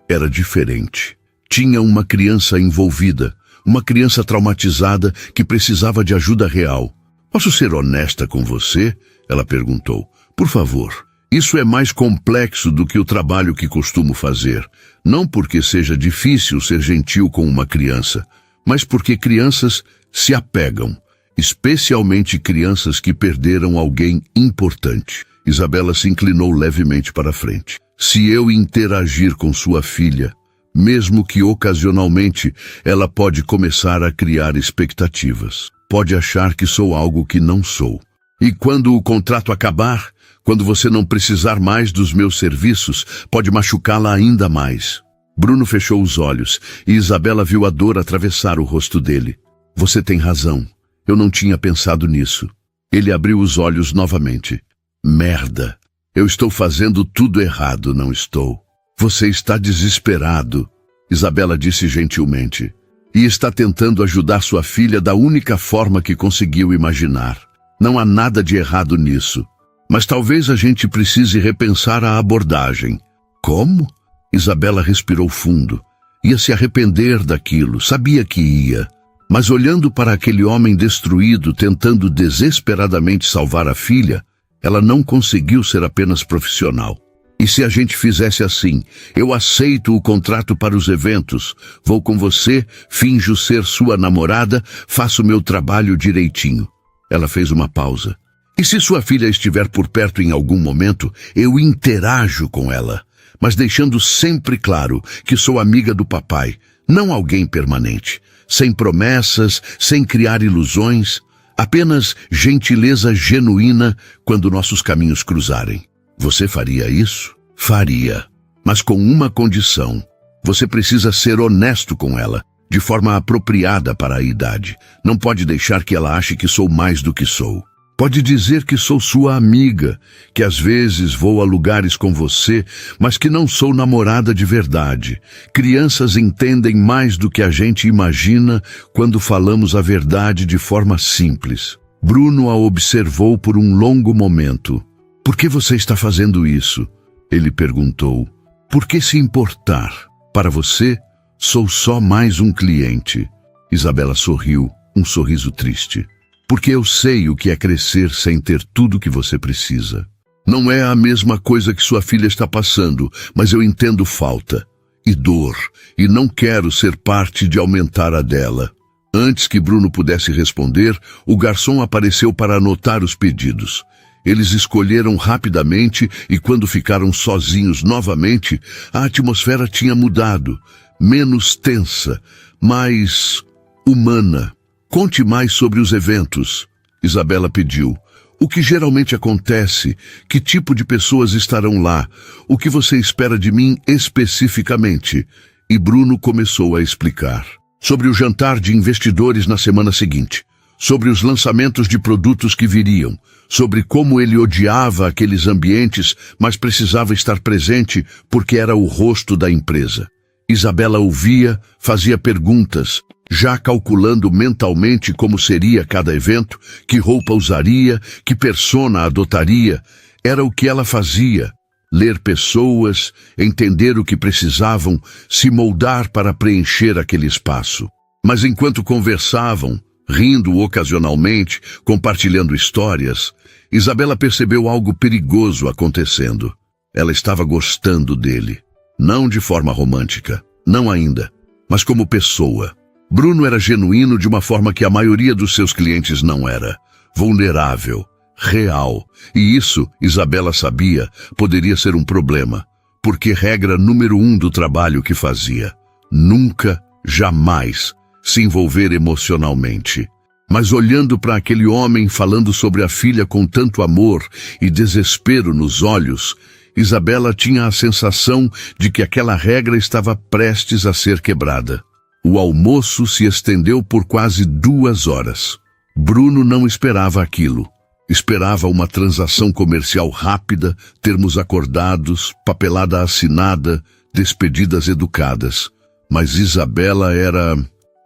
era diferente. Tinha uma criança envolvida, uma criança traumatizada que precisava de ajuda real. Posso ser honesta com você? Ela perguntou. Por favor. Isso é mais complexo do que o trabalho que costumo fazer. Não porque seja difícil ser gentil com uma criança, mas porque crianças se apegam, especialmente crianças que perderam alguém importante. Isabela se inclinou levemente para a frente. Se eu interagir com sua filha, mesmo que ocasionalmente, ela pode começar a criar expectativas. Pode achar que sou algo que não sou. E quando o contrato acabar, quando você não precisar mais dos meus serviços, pode machucá-la ainda mais. Bruno fechou os olhos e Isabela viu a dor atravessar o rosto dele. Você tem razão. Eu não tinha pensado nisso. Ele abriu os olhos novamente. Merda. Eu estou fazendo tudo errado, não estou? Você está desesperado, Isabela disse gentilmente, e está tentando ajudar sua filha da única forma que conseguiu imaginar. Não há nada de errado nisso. Mas talvez a gente precise repensar a abordagem. Como? Isabela respirou fundo. Ia se arrepender daquilo, sabia que ia. Mas olhando para aquele homem destruído, tentando desesperadamente salvar a filha, ela não conseguiu ser apenas profissional. E se a gente fizesse assim? Eu aceito o contrato para os eventos, vou com você, finjo ser sua namorada, faço meu trabalho direitinho. Ela fez uma pausa. E se sua filha estiver por perto em algum momento, eu interajo com ela, mas deixando sempre claro que sou amiga do papai, não alguém permanente, sem promessas, sem criar ilusões, apenas gentileza genuína quando nossos caminhos cruzarem. Você faria isso? Faria, mas com uma condição. Você precisa ser honesto com ela, de forma apropriada para a idade. Não pode deixar que ela ache que sou mais do que sou. Pode dizer que sou sua amiga, que às vezes vou a lugares com você, mas que não sou namorada de verdade. Crianças entendem mais do que a gente imagina quando falamos a verdade de forma simples. Bruno a observou por um longo momento. Por que você está fazendo isso? Ele perguntou. Por que se importar? Para você, sou só mais um cliente. Isabela sorriu, um sorriso triste. Porque eu sei o que é crescer sem ter tudo o que você precisa. Não é a mesma coisa que sua filha está passando, mas eu entendo falta e dor, e não quero ser parte de aumentar a dela. Antes que Bruno pudesse responder, o garçom apareceu para anotar os pedidos. Eles escolheram rapidamente e quando ficaram sozinhos novamente, a atmosfera tinha mudado, menos tensa, mais humana. Conte mais sobre os eventos, Isabela pediu. O que geralmente acontece? Que tipo de pessoas estarão lá? O que você espera de mim especificamente? E Bruno começou a explicar. Sobre o jantar de investidores na semana seguinte. Sobre os lançamentos de produtos que viriam. Sobre como ele odiava aqueles ambientes, mas precisava estar presente porque era o rosto da empresa. Isabela ouvia, fazia perguntas, já calculando mentalmente como seria cada evento, que roupa usaria, que persona adotaria. Era o que ela fazia. Ler pessoas, entender o que precisavam, se moldar para preencher aquele espaço. Mas enquanto conversavam, rindo ocasionalmente, compartilhando histórias, Isabela percebeu algo perigoso acontecendo. Ela estava gostando dele. Não de forma romântica, não ainda, mas como pessoa. Bruno era genuíno de uma forma que a maioria dos seus clientes não era. Vulnerável, real. E isso, Isabela sabia, poderia ser um problema. Porque regra número 1 do trabalho que fazia. Nunca, jamais, se envolver emocionalmente. Mas olhando para aquele homem falando sobre a filha com tanto amor e desespero nos olhos, Isabela tinha a sensação de que aquela regra estava prestes a ser quebrada. O almoço se estendeu por quase 2 horas. Bruno não esperava aquilo. Esperava uma transação comercial rápida, termos acordados, papelada assinada, despedidas educadas. Mas Isabela era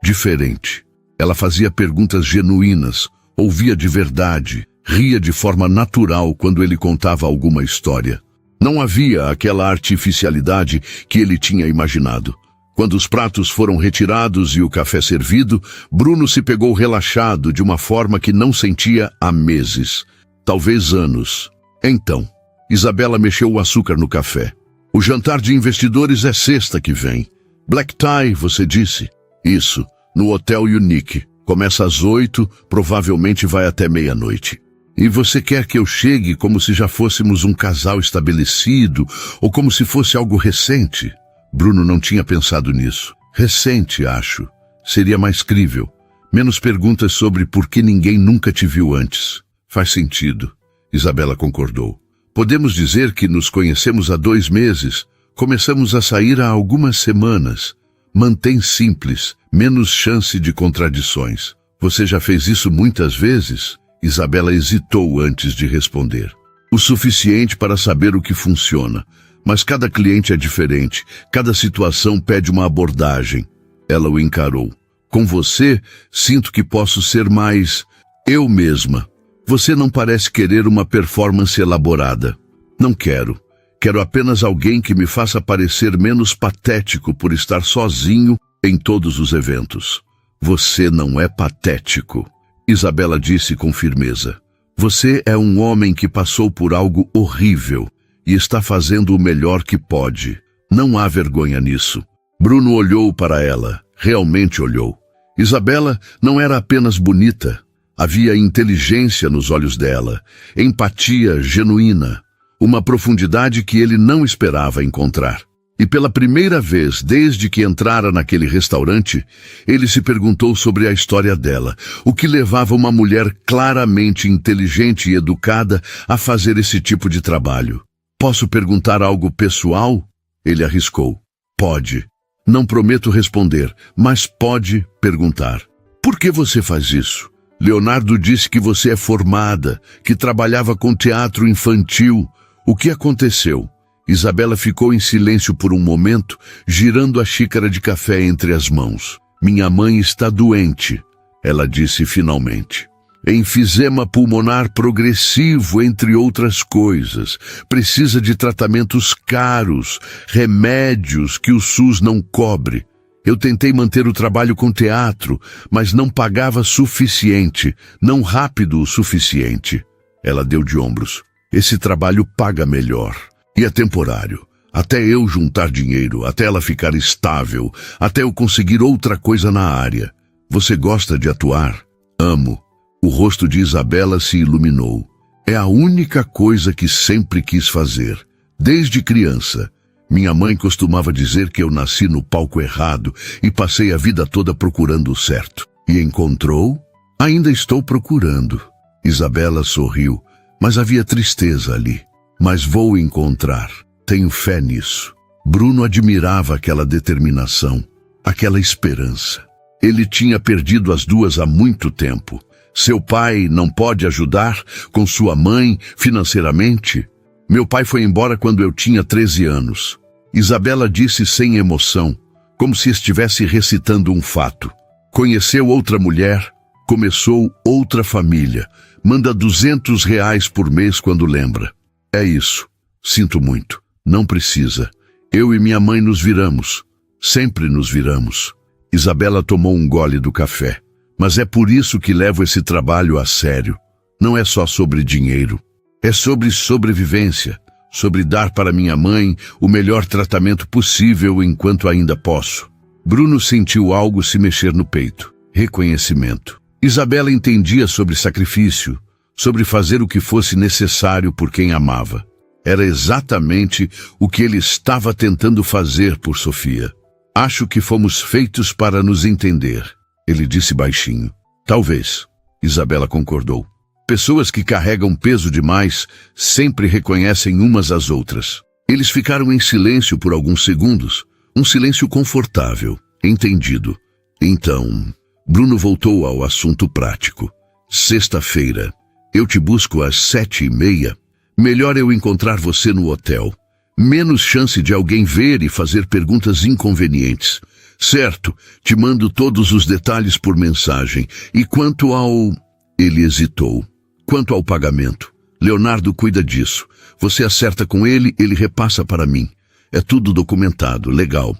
diferente. Ela fazia perguntas genuínas, ouvia de verdade, ria de forma natural quando ele contava alguma história. Não havia aquela artificialidade que ele tinha imaginado. Quando os pratos foram retirados e o café servido, Bruno se pegou relaxado de uma forma que não sentia há meses, talvez anos. Então, Isabela mexeu o açúcar no café. O jantar de investidores é sexta que vem. Black tie, você disse? Isso, no Hotel Unique. Começa às 8, provavelmente vai até meia-noite. E você quer que eu chegue como se já fôssemos um casal estabelecido ou como se fosse algo recente? Bruno não tinha pensado nisso. Recente, acho. Seria mais crível. Menos perguntas sobre por que ninguém nunca te viu antes. Faz sentido. Isabela concordou. Podemos dizer que nos conhecemos há 2 meses. Começamos a sair há algumas semanas. Mantém simples, menos chance de contradições. Você já fez isso muitas vezes? Isabela hesitou antes de responder. O suficiente para saber o que funciona. Mas cada cliente é diferente, cada situação pede uma abordagem. Ela o encarou. Com você, sinto que posso ser mais eu mesma. Você não parece querer uma performance elaborada. Não quero. Quero apenas alguém que me faça parecer menos patético por estar sozinho em todos os eventos. Você não é patético. Isabela disse com firmeza. Você é um homem que passou por algo horrível e está fazendo o melhor que pode. Não há vergonha nisso. Bruno olhou para ela, realmente olhou. Isabela não era apenas bonita. Havia inteligência nos olhos dela, empatia genuína, uma profundidade que ele não esperava encontrar. E pela primeira vez, desde que entrara naquele restaurante, ele se perguntou sobre a história dela, o que levava uma mulher claramente inteligente e educada a fazer esse tipo de trabalho. Posso perguntar algo pessoal? Ele arriscou. Pode. Não prometo responder, mas pode perguntar. Por que você faz isso? Leonardo disse que você é formada, que trabalhava com teatro infantil. O que aconteceu? Isabela ficou em silêncio por um momento, girando a xícara de café entre as mãos. Minha mãe está doente, ela disse finalmente. Enfisema pulmonar progressivo, entre outras coisas. Precisa de tratamentos caros, remédios que o SUS não cobre. Eu tentei manter o trabalho com teatro, mas não pagava suficiente, não rápido o suficiente. Ela deu de ombros. Esse trabalho paga melhor. E é temporário. Até eu juntar dinheiro, até ela ficar estável, até eu conseguir outra coisa na área. Você gosta de atuar? Amo. O rosto de Isabela se iluminou. É a única coisa que sempre quis fazer. Desde criança. Minha mãe costumava dizer que eu nasci no palco errado e passei a vida toda procurando o certo. E encontrou? Ainda estou procurando. Isabela sorriu, mas havia tristeza ali. Mas vou encontrar. Tenho fé nisso. Bruno admirava aquela determinação, aquela esperança. Ele tinha perdido as duas há muito tempo. Seu pai não pode ajudar com sua mãe financeiramente? Meu pai foi embora quando eu tinha 13 anos. Isabela disse sem emoção, como se estivesse recitando um fato. Conheceu outra mulher, começou outra família. Manda R$ 200 por mês quando lembra. É isso. Sinto muito. Não precisa. Eu e minha mãe nos viramos. Sempre nos viramos. Isabela tomou um gole do café. Mas é por isso que levo esse trabalho a sério. Não é só sobre dinheiro. É sobre sobrevivência. Sobre dar para minha mãe o melhor tratamento possível enquanto ainda posso. Bruno sentiu algo se mexer no peito. Reconhecimento. Isabela entendia sobre sacrifício, sobre fazer o que fosse necessário por quem amava. Era exatamente o que ele estava tentando fazer por Sofia. Acho que fomos feitos para nos entender, ele disse baixinho. Talvez, Isabela concordou. Pessoas que carregam peso demais sempre reconhecem umas às outras. Eles ficaram em silêncio por alguns segundos, um silêncio confortável, entendido. Então, Bruno voltou ao assunto prático. Sexta-feira. Eu te busco às 7h30. Melhor eu encontrar você no hotel. Menos chance de alguém ver e fazer perguntas inconvenientes. Certo, te mando todos os detalhes por mensagem. E quanto ao... Ele hesitou. Quanto ao pagamento? Leonardo cuida disso. Você acerta com ele, ele repassa para mim. É tudo documentado, legal.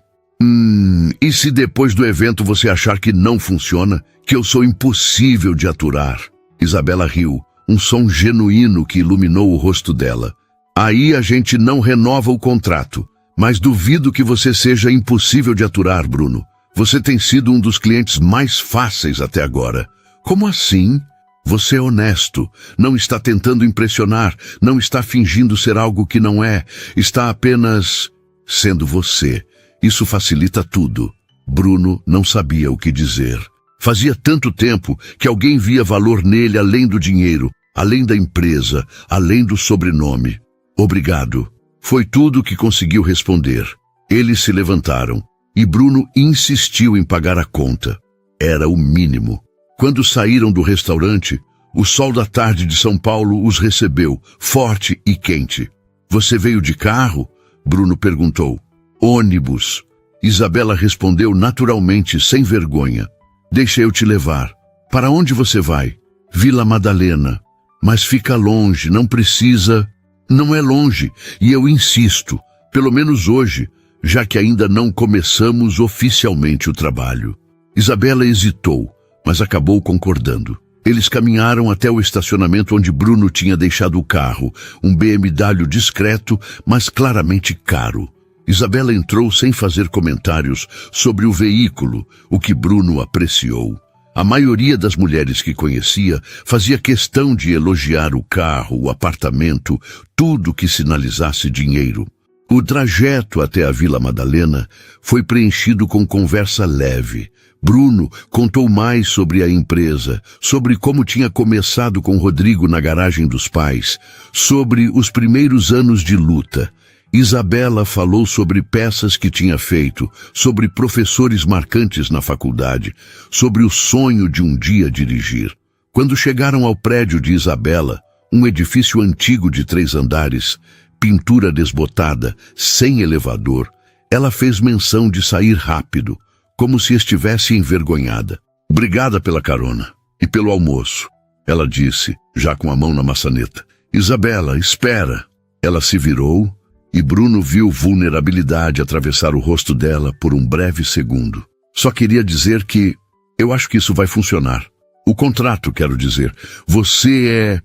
E se depois do evento você achar que não funciona? Que eu sou impossível de aturar? Isabela riu. Um som genuíno que iluminou o rosto dela. Aí a gente não renova o contrato. Mas duvido que você seja impossível de aturar, Bruno. Você tem sido um dos clientes mais fáceis até agora. Como assim? Você é honesto. Não está tentando impressionar. Não está fingindo ser algo que não é. Está apenas sendo você. Isso facilita tudo. Bruno não sabia o que dizer. Fazia tanto tempo que alguém via valor nele além do dinheiro, além da empresa, além do sobrenome. Obrigado. Foi tudo o que conseguiu responder. Eles se levantaram e Bruno insistiu em pagar a conta. Era o mínimo. Quando saíram do restaurante, o sol da tarde de São Paulo os recebeu, forte e quente. Você veio de carro? Bruno perguntou. Ônibus. Isabela respondeu naturalmente, sem vergonha. Deixa eu te levar. Para onde você vai? Vila Madalena. Mas fica longe, não precisa... Não é longe, e eu insisto, pelo menos hoje, já que ainda não começamos oficialmente o trabalho. Isabela hesitou, mas acabou concordando. Eles caminharam até o estacionamento onde Bruno tinha deixado o carro, um BMW discreto, mas claramente caro. Isabela entrou sem fazer comentários sobre o veículo, o que Bruno apreciou. A maioria das mulheres que conhecia fazia questão de elogiar o carro, o apartamento, tudo que sinalizasse dinheiro. O trajeto até a Vila Madalena foi preenchido com conversa leve. Bruno contou mais sobre a empresa, sobre como tinha começado com Rodrigo na garagem dos pais, sobre os primeiros anos de luta. Isabela falou sobre peças que tinha feito, sobre professores marcantes na faculdade, sobre o sonho de um dia dirigir. Quando chegaram ao prédio de Isabela, um edifício antigo de 3 andares, pintura desbotada, sem elevador, ela fez menção de sair rápido, como se estivesse envergonhada. Obrigada pela carona e pelo almoço, ela disse, já com a mão na maçaneta. Isabela, espera. Ela se virou e Bruno viu vulnerabilidade atravessar o rosto dela por um breve segundo. Só queria dizer que eu acho que isso vai funcionar. O contrato, quero dizer. Você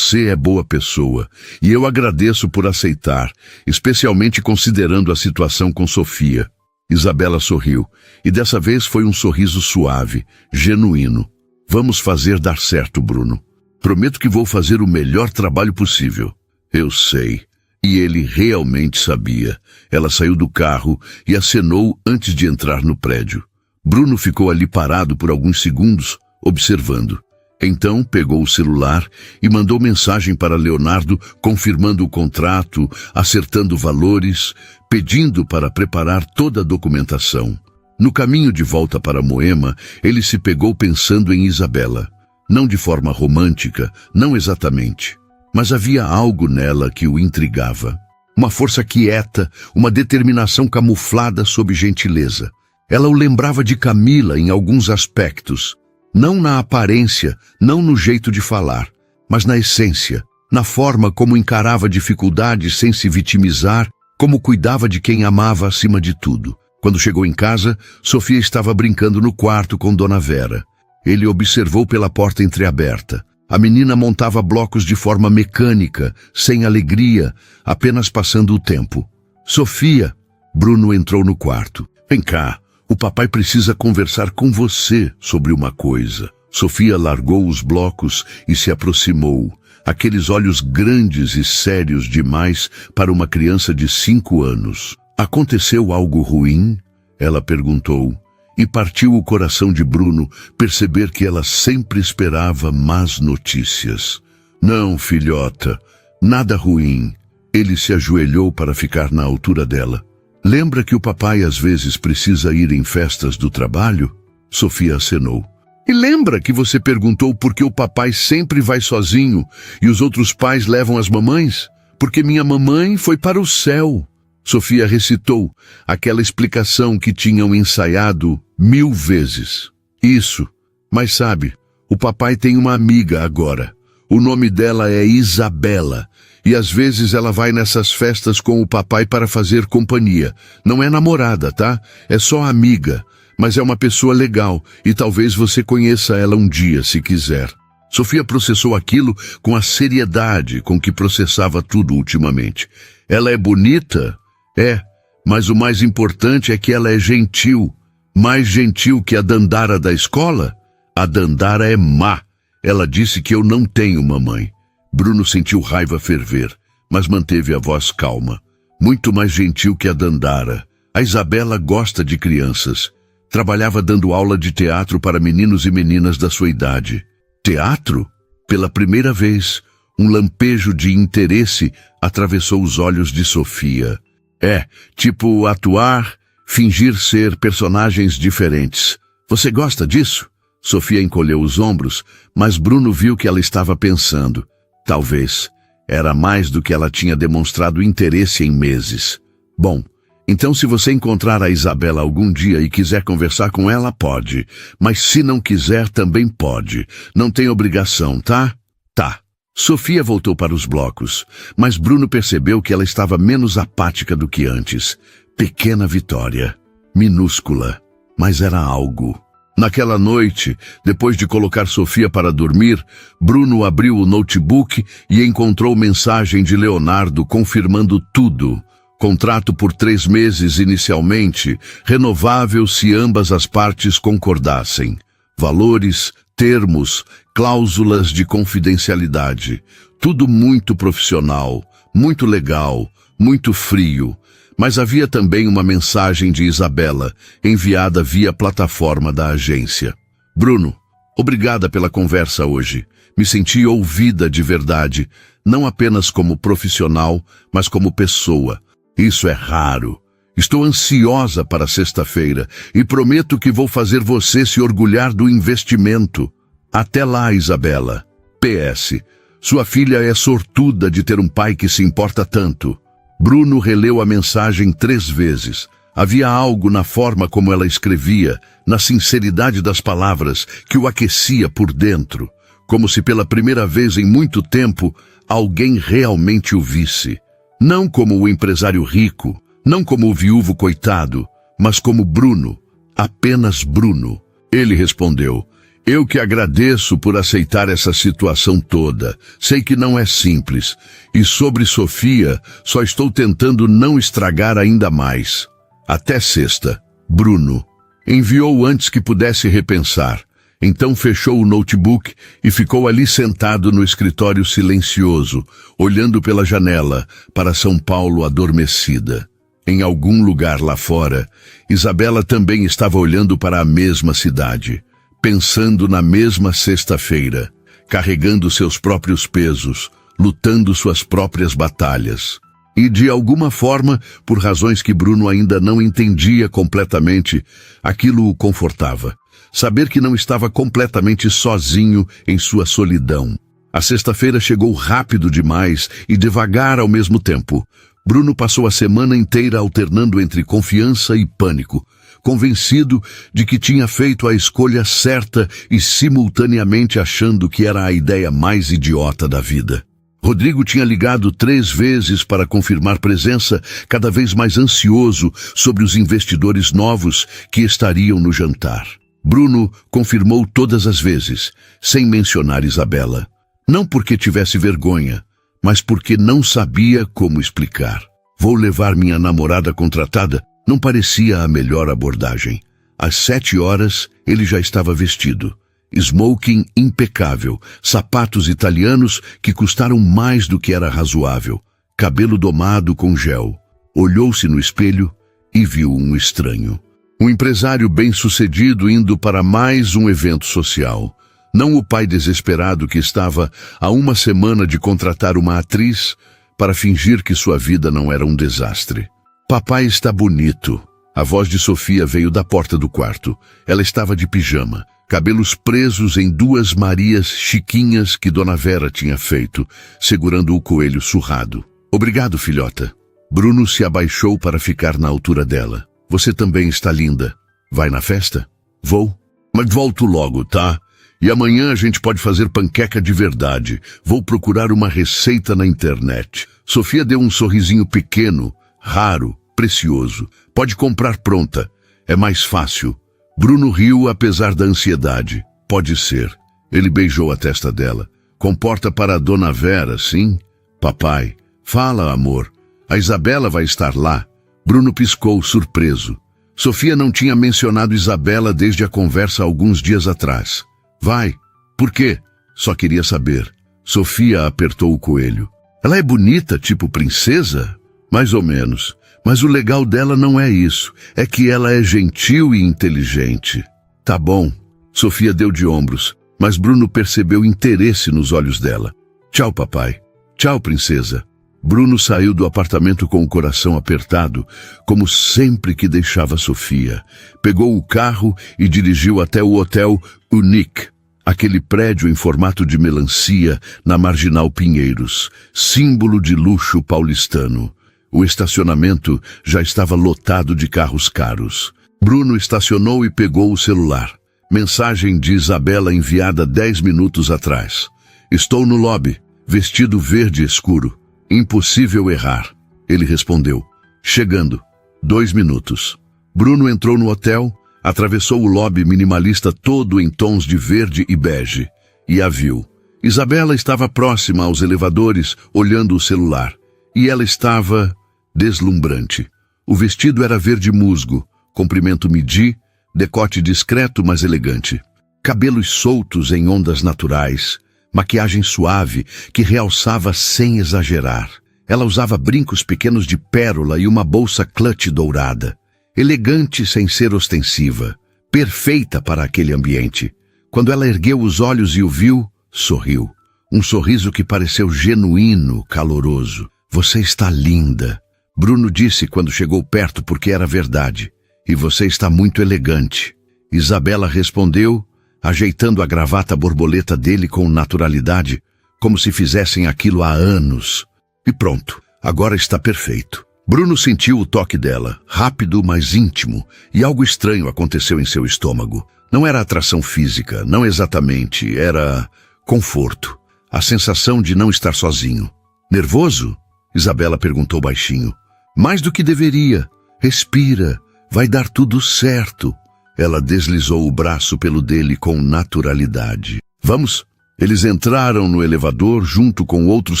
é boa pessoa e eu agradeço por aceitar, especialmente considerando a situação com Sofia. Isabela sorriu, e dessa vez foi um sorriso suave, genuíno. Vamos fazer dar certo, Bruno. Prometo que vou fazer o melhor trabalho possível. Eu sei. E ele realmente sabia. Ela saiu do carro e acenou antes de entrar no prédio. Bruno ficou ali parado por alguns segundos, observando. Então pegou o celular e mandou mensagem para Leonardo, confirmando o contrato, acertando valores, pedindo para preparar toda a documentação. No caminho de volta para Moema, ele se pegou pensando em Isabela. Não de forma romântica, não exatamente. Mas havia algo nela que o intrigava. Uma força quieta, uma determinação camuflada sob gentileza. Ela o lembrava de Camila em alguns aspectos. Não na aparência, não no jeito de falar, mas na essência, na forma como encarava dificuldades sem se vitimizar, como cuidava de quem amava acima de tudo. Quando chegou em casa, Sofia estava brincando no quarto com Dona Vera. Ele observou pela porta entreaberta. A menina montava blocos de forma mecânica, sem alegria, apenas passando o tempo. Sofia, Bruno entrou no quarto. Vem cá. O papai precisa conversar com você sobre uma coisa. Sofia largou os blocos e se aproximou. Aqueles olhos grandes e sérios demais para uma criança de 5 anos. Aconteceu algo ruim? Ela perguntou. E partiu o coração de Bruno perceber que ela sempre esperava más notícias. Não, filhota, nada ruim. Ele se ajoelhou para ficar na altura dela. Lembra que o papai às vezes precisa ir em festas do trabalho? Sofia acenou. E lembra que você perguntou por que o papai sempre vai sozinho e os outros pais levam as mamães? Porque minha mamãe foi para o céu. Sofia recitou aquela explicação que tinham ensaiado 1000 vezes. Isso, mas sabe, o papai tem uma amiga agora. O nome dela é Isabela. E às vezes ela vai nessas festas com o papai para fazer companhia. Não é namorada, tá? É só amiga. Mas é uma pessoa legal e talvez você conheça ela um dia, se quiser. Sofia processou aquilo com a seriedade com que processava tudo ultimamente. Ela é bonita? É, mas o mais importante é que ela é gentil. Mais gentil que a Dandara da escola? A Dandara é má. Ela disse que eu não tenho mamãe. Bruno sentiu raiva ferver, mas manteve a voz calma. Muito mais gentil que a Dandara. A Isabela gosta de crianças. Trabalhava dando aula de teatro para meninos e meninas da sua idade. Teatro? Pela primeira vez, um lampejo de interesse atravessou os olhos de Sofia. É, tipo atuar, fingir ser personagens diferentes. Você gosta disso? Sofia encolheu os ombros, mas Bruno viu que ela estava pensando. Talvez. Era mais do que ela tinha demonstrado interesse em meses. Bom, então se você encontrar a Isabela algum dia e quiser conversar com ela, pode. Mas se não quiser, também pode. Não tem obrigação, tá? Tá. Sofia voltou para os blocos, mas Bruno percebeu que ela estava menos apática do que antes. Pequena vitória. Minúscula. Mas era algo. Naquela noite, depois de colocar Sofia para dormir, Bruno abriu o notebook e encontrou mensagem de Leonardo confirmando tudo. Contrato por 3 meses inicialmente, renovável se ambas as partes concordassem. Valores, termos, cláusulas de confidencialidade. Tudo muito profissional, muito legal, muito frio. Mas havia também uma mensagem de Isabela, enviada via plataforma da agência. Bruno, obrigada pela conversa hoje. Me senti ouvida de verdade, não apenas como profissional, mas como pessoa. Isso é raro. Estou ansiosa para sexta-feira e prometo que vou fazer você se orgulhar do investimento. Até lá, Isabela. PS. Sua filha é sortuda de ter um pai que se importa tanto. Bruno releu a mensagem 3 vezes. Havia algo na forma como ela escrevia, na sinceridade das palavras, que o aquecia por dentro, como se pela primeira vez em muito tempo alguém realmente o visse. Não como o empresário rico, não como o viúvo coitado, mas como Bruno, apenas Bruno. Ele respondeu: eu que agradeço por aceitar essa situação toda. Sei que não é simples. E sobre Sofia, só estou tentando não estragar ainda mais. Até sexta. Bruno. Enviou antes que pudesse repensar. Então fechou o notebook e ficou ali sentado no escritório silencioso, olhando pela janela para São Paulo adormecida. Em algum lugar lá fora, Isabela também estava olhando para a mesma cidade. Pensando na mesma sexta-feira, carregando seus próprios pesos, lutando suas próprias batalhas. E de alguma forma, por razões que Bruno ainda não entendia completamente, aquilo o confortava. Saber que não estava completamente sozinho em sua solidão. A sexta-feira chegou rápido demais e devagar ao mesmo tempo. Bruno passou a semana inteira alternando entre confiança e pânico, convencido de que tinha feito a escolha certa e simultaneamente achando que era a ideia mais idiota da vida. Rodrigo tinha ligado 3 vezes para confirmar presença, cada vez mais ansioso sobre os investidores novos que estariam no jantar. Bruno confirmou todas as vezes, sem mencionar Isabela. Não porque tivesse vergonha, mas porque não sabia como explicar. Vou levar minha namorada contratada. Não parecia a melhor abordagem. Às 7 horas, ele já estava vestido. Smoking impecável, sapatos italianos que custaram mais do que era razoável, cabelo domado com gel. Olhou-se no espelho e viu um estranho. Um empresário bem-sucedido indo para mais um evento social. Não o pai desesperado que estava há 1 semana de contratar uma atriz para fingir que sua vida não era um desastre. Papai está bonito. A voz de Sofia veio da porta do quarto. Ela estava de pijama, cabelos presos em 2 Marias chiquinhas que Dona Vera tinha feito, segurando o coelho surrado. Obrigado, filhota. Bruno se abaixou para ficar na altura dela. Você também está linda. Vai na festa? Vou. Mas volto logo, tá? E amanhã a gente pode fazer panqueca de verdade. Vou procurar uma receita na internet. Sofia deu um sorrisinho pequeno, raro, precioso. Pode comprar pronta. É mais fácil. Bruno riu apesar da ansiedade. Pode ser. Ele beijou a testa dela. Comporta para a Dona Vera, sim? Papai. Fala, amor. A Isabela vai estar lá. Bruno piscou, surpreso. Sofia não tinha mencionado Isabela desde a conversa alguns dias atrás. Vai. Por quê? Só queria saber. Sofia apertou o coelho. Ela é bonita, tipo princesa? Mais ou menos. Mas o legal dela não é isso. É que ela é gentil e inteligente. Tá bom. Sofia deu de ombros, mas Bruno percebeu interesse nos olhos dela. Tchau, papai. Tchau, princesa. Bruno saiu do apartamento com o coração apertado, como sempre que deixava Sofia. Pegou o carro e dirigiu até o hotel Unique, aquele prédio em formato de melancia na Marginal Pinheiros, símbolo de luxo paulistano. O estacionamento já estava lotado de carros caros. Bruno estacionou e pegou o celular. Mensagem de Isabela enviada 10 minutos atrás. Estou no lobby, vestido verde escuro. Impossível errar. Ele respondeu. Chegando. 2 minutos. Bruno entrou no hotel, Atravessou o lobby minimalista todo em tons de verde e bege, e a viu. Isabela estava próxima aos elevadores, olhando o celular, e ela estava deslumbrante. O vestido era verde musgo, comprimento midi, decote discreto mas elegante. Cabelos soltos em ondas naturais, maquiagem suave que realçava sem exagerar. Ela usava brincos pequenos de pérola e uma bolsa clutch dourada. Elegante sem ser ostensiva, perfeita para aquele ambiente. Quando ela ergueu os olhos e o viu, sorriu. Um sorriso que pareceu genuíno, caloroso. Você está linda, Bruno disse quando chegou perto, porque era verdade. E você está muito elegante. Isabela respondeu, ajeitando a gravata borboleta dele com naturalidade, como se fizessem aquilo há anos. E pronto, agora está perfeito. Bruno sentiu o toque dela, rápido, mas íntimo, e algo estranho aconteceu em seu estômago. Não era atração física, não exatamente, era conforto. A sensação de não estar sozinho. Nervoso? Isabela perguntou baixinho. Mais do que deveria. Respira, vai dar tudo certo. Ela deslizou o braço pelo dele com naturalidade. Vamos? Eles entraram no elevador junto com outros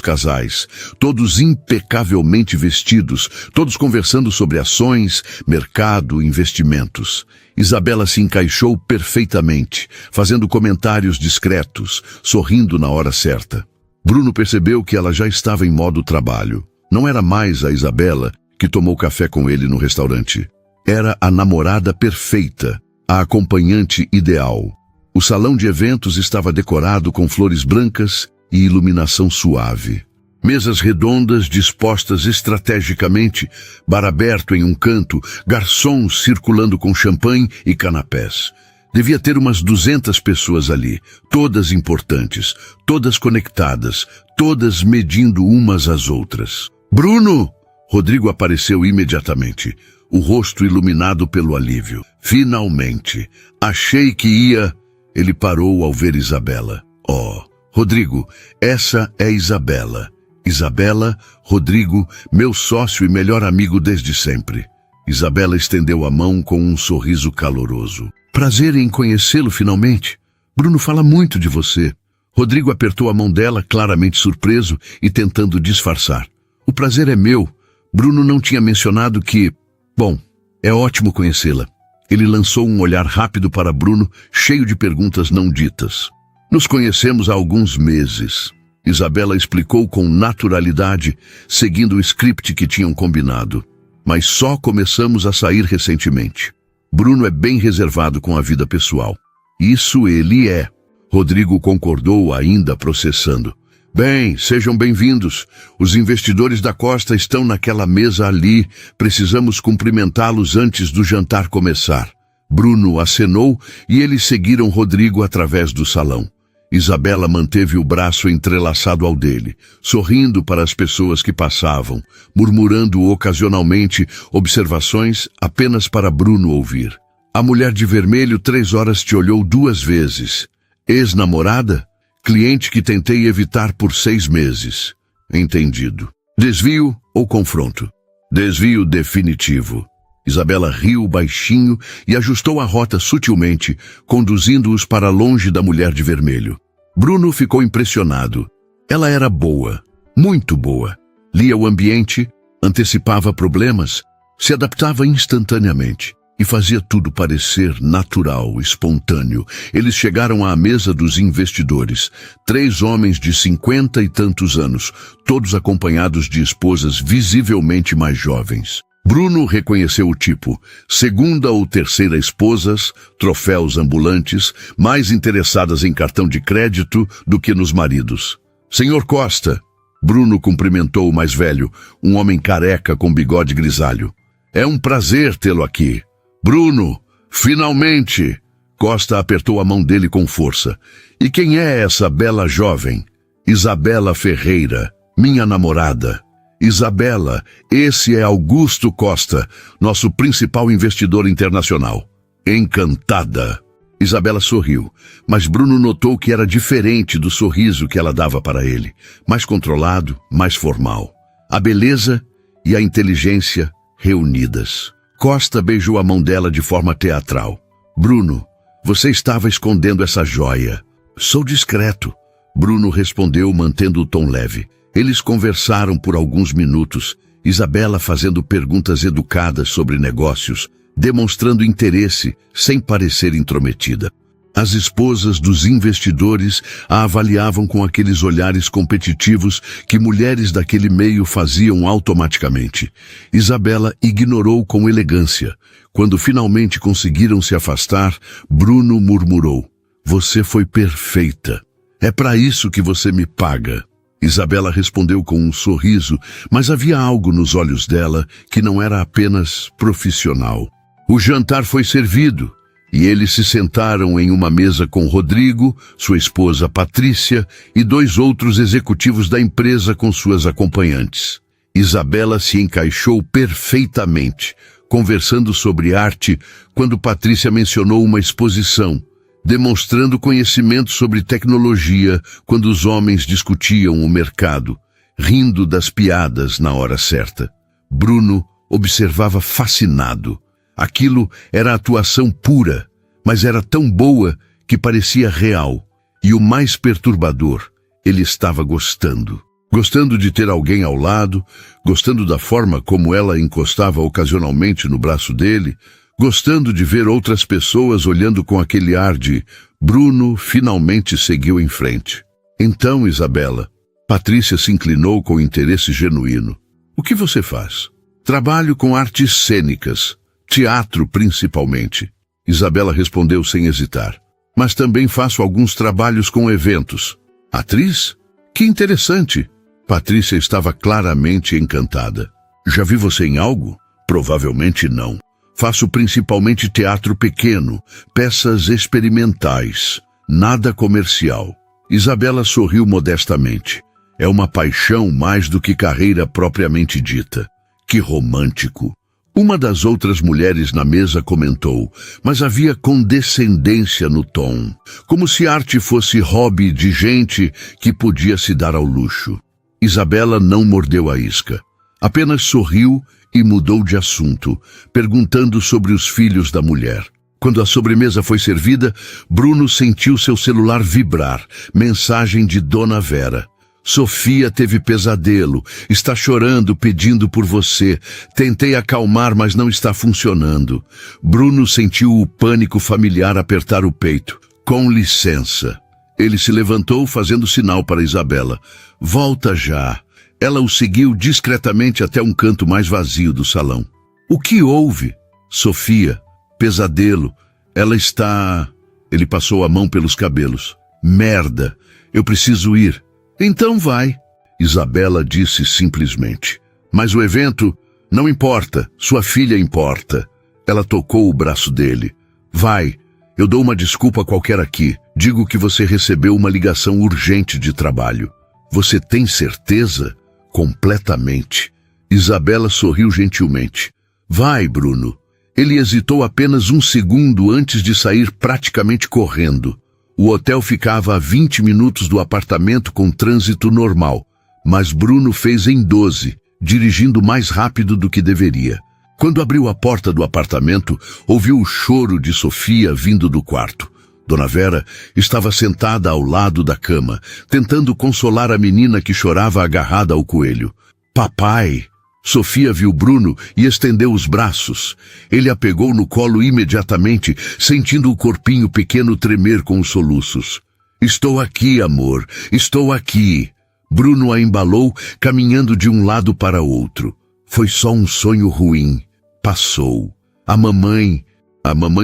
casais, todos impecavelmente vestidos, todos conversando sobre ações, mercado, investimentos. Isabela se encaixou perfeitamente, fazendo comentários discretos, sorrindo na hora certa. Bruno percebeu que ela já estava em modo trabalho. Não era mais a Isabela que tomou café com ele no restaurante. Era a namorada perfeita, a acompanhante ideal. O salão de eventos estava decorado com flores brancas e iluminação suave. Mesas redondas dispostas estrategicamente, bar aberto em um canto, garçons circulando com champanhe e canapés. Devia ter umas 200 pessoas ali, todas importantes, todas conectadas, todas medindo umas às outras. Bruno! Rodrigo apareceu imediatamente, o rosto iluminado pelo alívio. Finalmente! Achei que ia... Ele parou ao ver Isabela. Oh, Rodrigo, essa é Isabela. Isabela, Rodrigo, meu sócio e melhor amigo desde sempre. Isabela estendeu a mão com um sorriso caloroso. Prazer em conhecê-lo finalmente. Bruno fala muito de você. Rodrigo apertou a mão dela, claramente surpreso e tentando disfarçar. O prazer é meu. Bruno não tinha mencionado que... Bom, é ótimo conhecê-la. Ele lançou um olhar rápido para Bruno, cheio de perguntas não ditas. Nos conhecemos há alguns meses. Isabela explicou com naturalidade, seguindo o script que tinham combinado. Mas só começamos a sair recentemente. Bruno é bem reservado com a vida pessoal. Isso ele é. Rodrigo concordou, ainda processando. Bem, sejam bem-vindos. Os investidores da Costa estão naquela mesa ali. Precisamos cumprimentá-los antes do jantar começar. Bruno acenou e eles seguiram Rodrigo através do salão. Isabela manteve o braço entrelaçado ao dele, sorrindo para as pessoas que passavam, murmurando ocasionalmente observações apenas para Bruno ouvir. A mulher de vermelho 3 horas te olhou 2 vezes. Ex-namorada? Cliente que tentei evitar por 6 meses. Entendido. Desvio ou confronto? Desvio definitivo. Isabela riu baixinho e ajustou a rota sutilmente, conduzindo-os para longe da mulher de vermelho. Bruno ficou impressionado. Ela era boa, muito boa. Lia o ambiente, antecipava problemas, se adaptava instantaneamente. E fazia tudo parecer natural, espontâneo. Eles chegaram à mesa dos investidores. 3 homens de 50 e tantos anos, todos acompanhados de esposas visivelmente mais jovens. Bruno reconheceu o tipo. 2ª ou 3ª esposas, troféus ambulantes, mais interessadas em cartão de crédito do que nos maridos. Senhor Costa. Bruno cumprimentou o mais velho, um homem careca com bigode grisalho. É um prazer tê-lo aqui. Bruno, finalmente! Costa apertou a mão dele com força. E quem é essa bela jovem? Isabela Ferreira, minha namorada. Isabela, esse é Augusto Costa, nosso principal investidor internacional. Encantada. Isabela sorriu, mas Bruno notou que era diferente do sorriso que ela dava para ele. Mais controlado, mais formal. A beleza e a inteligência reunidas. Costa beijou a mão dela de forma teatral. Bruno, você estava escondendo essa joia. Sou discreto, Bruno respondeu, mantendo o tom leve. Eles conversaram por alguns minutos, Isabela fazendo perguntas educadas sobre negócios, demonstrando interesse, sem parecer intrometida. As esposas dos investidores a avaliavam com aqueles olhares competitivos que mulheres daquele meio faziam automaticamente. Isabela ignorou com elegância. Quando finalmente conseguiram se afastar, Bruno murmurou: "Você foi perfeita. É para isso que você me paga." Isabela respondeu com um sorriso, mas havia algo nos olhos dela que não era apenas profissional. O jantar foi servido e eles se sentaram em uma mesa com Rodrigo, sua esposa Patrícia e 2 outros executivos da empresa com suas acompanhantes. Isabela se encaixou perfeitamente, conversando sobre arte quando Patrícia mencionou uma exposição, demonstrando conhecimento sobre tecnologia quando os homens discutiam o mercado, rindo das piadas na hora certa. Bruno observava fascinado. Aquilo era atuação pura, mas era tão boa que parecia real. E o mais perturbador, ele estava gostando. Gostando de ter alguém ao lado, gostando da forma como ela encostava ocasionalmente no braço dele, gostando de ver outras pessoas olhando com aquele ar de... Bruno finalmente seguiu em frente. "Então, Isabela," Patrícia se inclinou com interesse genuíno. "O que você faz?" "Trabalho com artes cênicas, teatro principalmente." Isabela respondeu sem hesitar. "Mas também faço alguns trabalhos com eventos." "Atriz? Que interessante." Patrícia estava claramente encantada. "Já vi você em algo?" "Provavelmente não. Faço principalmente teatro pequeno, peças experimentais, nada comercial." Isabela sorriu modestamente. "É uma paixão mais do que carreira propriamente dita." "Que romântico." Uma das outras mulheres na mesa comentou, mas havia condescendência no tom, como se arte fosse hobby de gente que podia se dar ao luxo. Isabela não mordeu a isca, apenas sorriu e mudou de assunto, perguntando sobre os filhos da mulher. Quando a sobremesa foi servida, Bruno sentiu seu celular vibrar. Mensagem de Dona Vera. "Sofia teve pesadelo, está chorando pedindo por você. Tentei acalmar, mas não está funcionando." Bruno sentiu o pânico familiar apertar o peito. "Com licença." Ele se levantou fazendo sinal para Isabela. "Volta já." Ela o seguiu discretamente até um canto mais vazio do salão. "O que houve?" "Sofia, pesadelo. Ela está..." Ele passou a mão pelos cabelos. "Merda, eu preciso ir." "Então vai," Isabela disse simplesmente. "Mas o evento não importa, sua filha importa." Ela tocou o braço dele. "Vai, eu dou uma desculpa qualquer aqui. Digo que você recebeu uma ligação urgente de trabalho." "Você tem certeza?" "Completamente." Isabela sorriu gentilmente. "Vai, Bruno." Ele hesitou apenas um segundo antes de sair praticamente correndo. O hotel ficava a 20 minutos do apartamento com trânsito normal, mas Bruno fez em 12, dirigindo mais rápido do que deveria. Quando abriu a porta do apartamento, ouviu o choro de Sofia vindo do quarto. Dona Vera estava sentada ao lado da cama, tentando consolar a menina que chorava agarrada ao coelho. "Papai!" Sofia viu Bruno e estendeu os braços. Ele a pegou no colo imediatamente, sentindo o corpinho pequeno tremer com os soluços. "Estou aqui, amor, estou aqui." Bruno a embalou, caminhando de um lado para outro. "Foi só um sonho ruim. Passou. A mamãe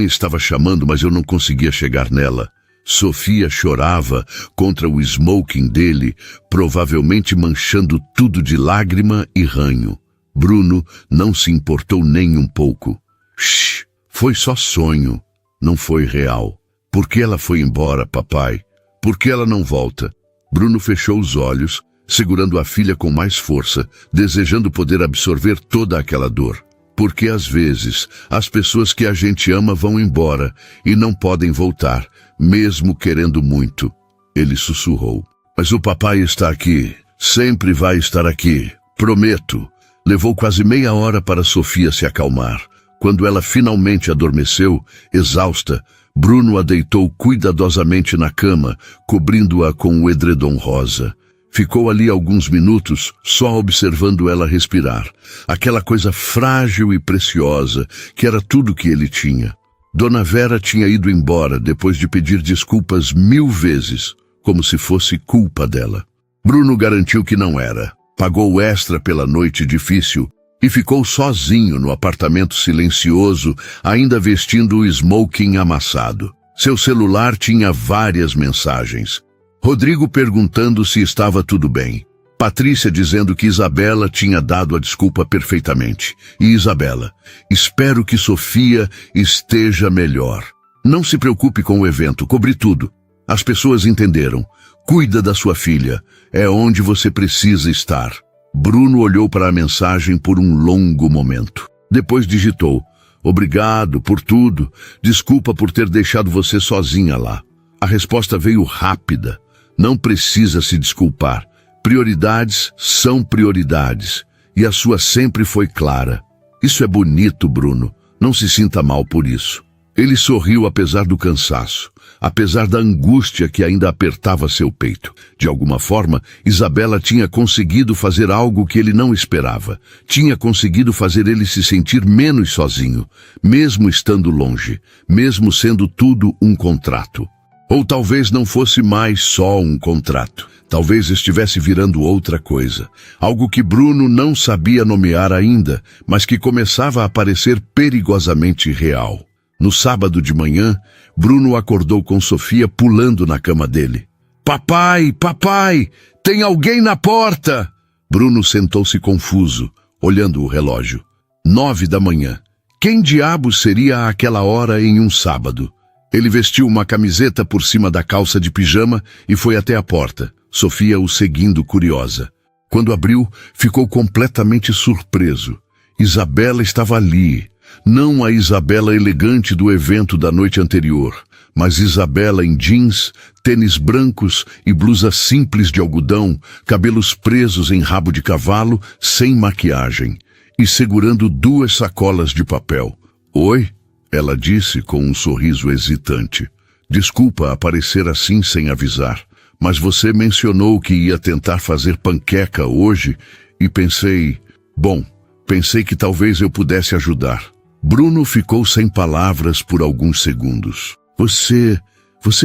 estava chamando, mas eu não conseguia chegar nela." Sofia chorava contra o smoking dele, provavelmente manchando tudo de lágrima e ranho. Bruno não se importou nem um pouco. "Shh, foi só sonho, não foi real." "Por que ela foi embora, papai? Por que ela não volta?" Bruno fechou os olhos, segurando a filha com mais força, desejando poder absorver toda aquela dor. "Porque às vezes as pessoas que a gente ama vão embora e não podem voltar, mesmo querendo muito." Ele sussurrou. "Mas o papai está aqui, sempre vai estar aqui, prometo." Levou quase meia hora para Sofia se acalmar. Quando ela finalmente adormeceu, exausta, Bruno a deitou cuidadosamente na cama, cobrindo-a com o edredom rosa. Ficou ali alguns minutos, só observando ela respirar, aquela coisa frágil e preciosa, que era tudo que ele tinha. Dona Vera tinha ido embora depois de pedir desculpas 1000 vezes, como se fosse culpa dela. Bruno garantiu que não era, pagou extra pela noite difícil e ficou sozinho no apartamento silencioso, ainda vestindo o smoking amassado. Seu celular tinha várias mensagens. Rodrigo perguntando se estava tudo bem. Patrícia dizendo que Isabela tinha dado a desculpa perfeitamente. E Isabela: espero que Sofia esteja melhor. Não se preocupe com o evento, cobri tudo. As pessoas entenderam. Cuida da sua filha. É onde você precisa estar. Bruno olhou para a mensagem por um longo momento. Depois digitou: obrigado por tudo. Desculpa por ter deixado você sozinha lá. A resposta veio rápida. Não precisa se desculpar. Prioridades são prioridades. E a sua sempre foi clara. Isso é bonito, Bruno. Não se sinta mal por isso. Ele sorriu apesar do cansaço, apesar da angústia que ainda apertava seu peito. De alguma forma, Isabela tinha conseguido fazer algo que ele não esperava. Tinha conseguido fazer ele se sentir menos sozinho, mesmo estando longe, mesmo sendo tudo um contrato. Ou talvez não fosse mais só um contrato. Talvez estivesse virando outra coisa. Algo que Bruno não sabia nomear ainda, mas que começava a parecer perigosamente real. No sábado de manhã, Bruno acordou com Sofia pulando na cama dele. Papai, papai, tem alguém na porta! Bruno sentou-se confuso, olhando o relógio. 9 da manhã. Quem diabos seria àquela hora em um sábado? Ele vestiu uma camiseta por cima da calça de pijama e foi até a porta, Sofia o seguindo curiosa. Quando abriu, ficou completamente surpreso. Isabela estava ali. Não a Isabela elegante do evento da noite anterior, mas Isabela em jeans, tênis brancos e blusa simples de algodão, cabelos presos em rabo de cavalo, sem maquiagem, e segurando 2 sacolas de papel. Oi? Ela disse com um sorriso hesitante. Desculpa aparecer assim sem avisar, mas você mencionou que ia tentar fazer panqueca hoje e pensei que talvez eu pudesse ajudar. Bruno ficou sem palavras por alguns segundos. Você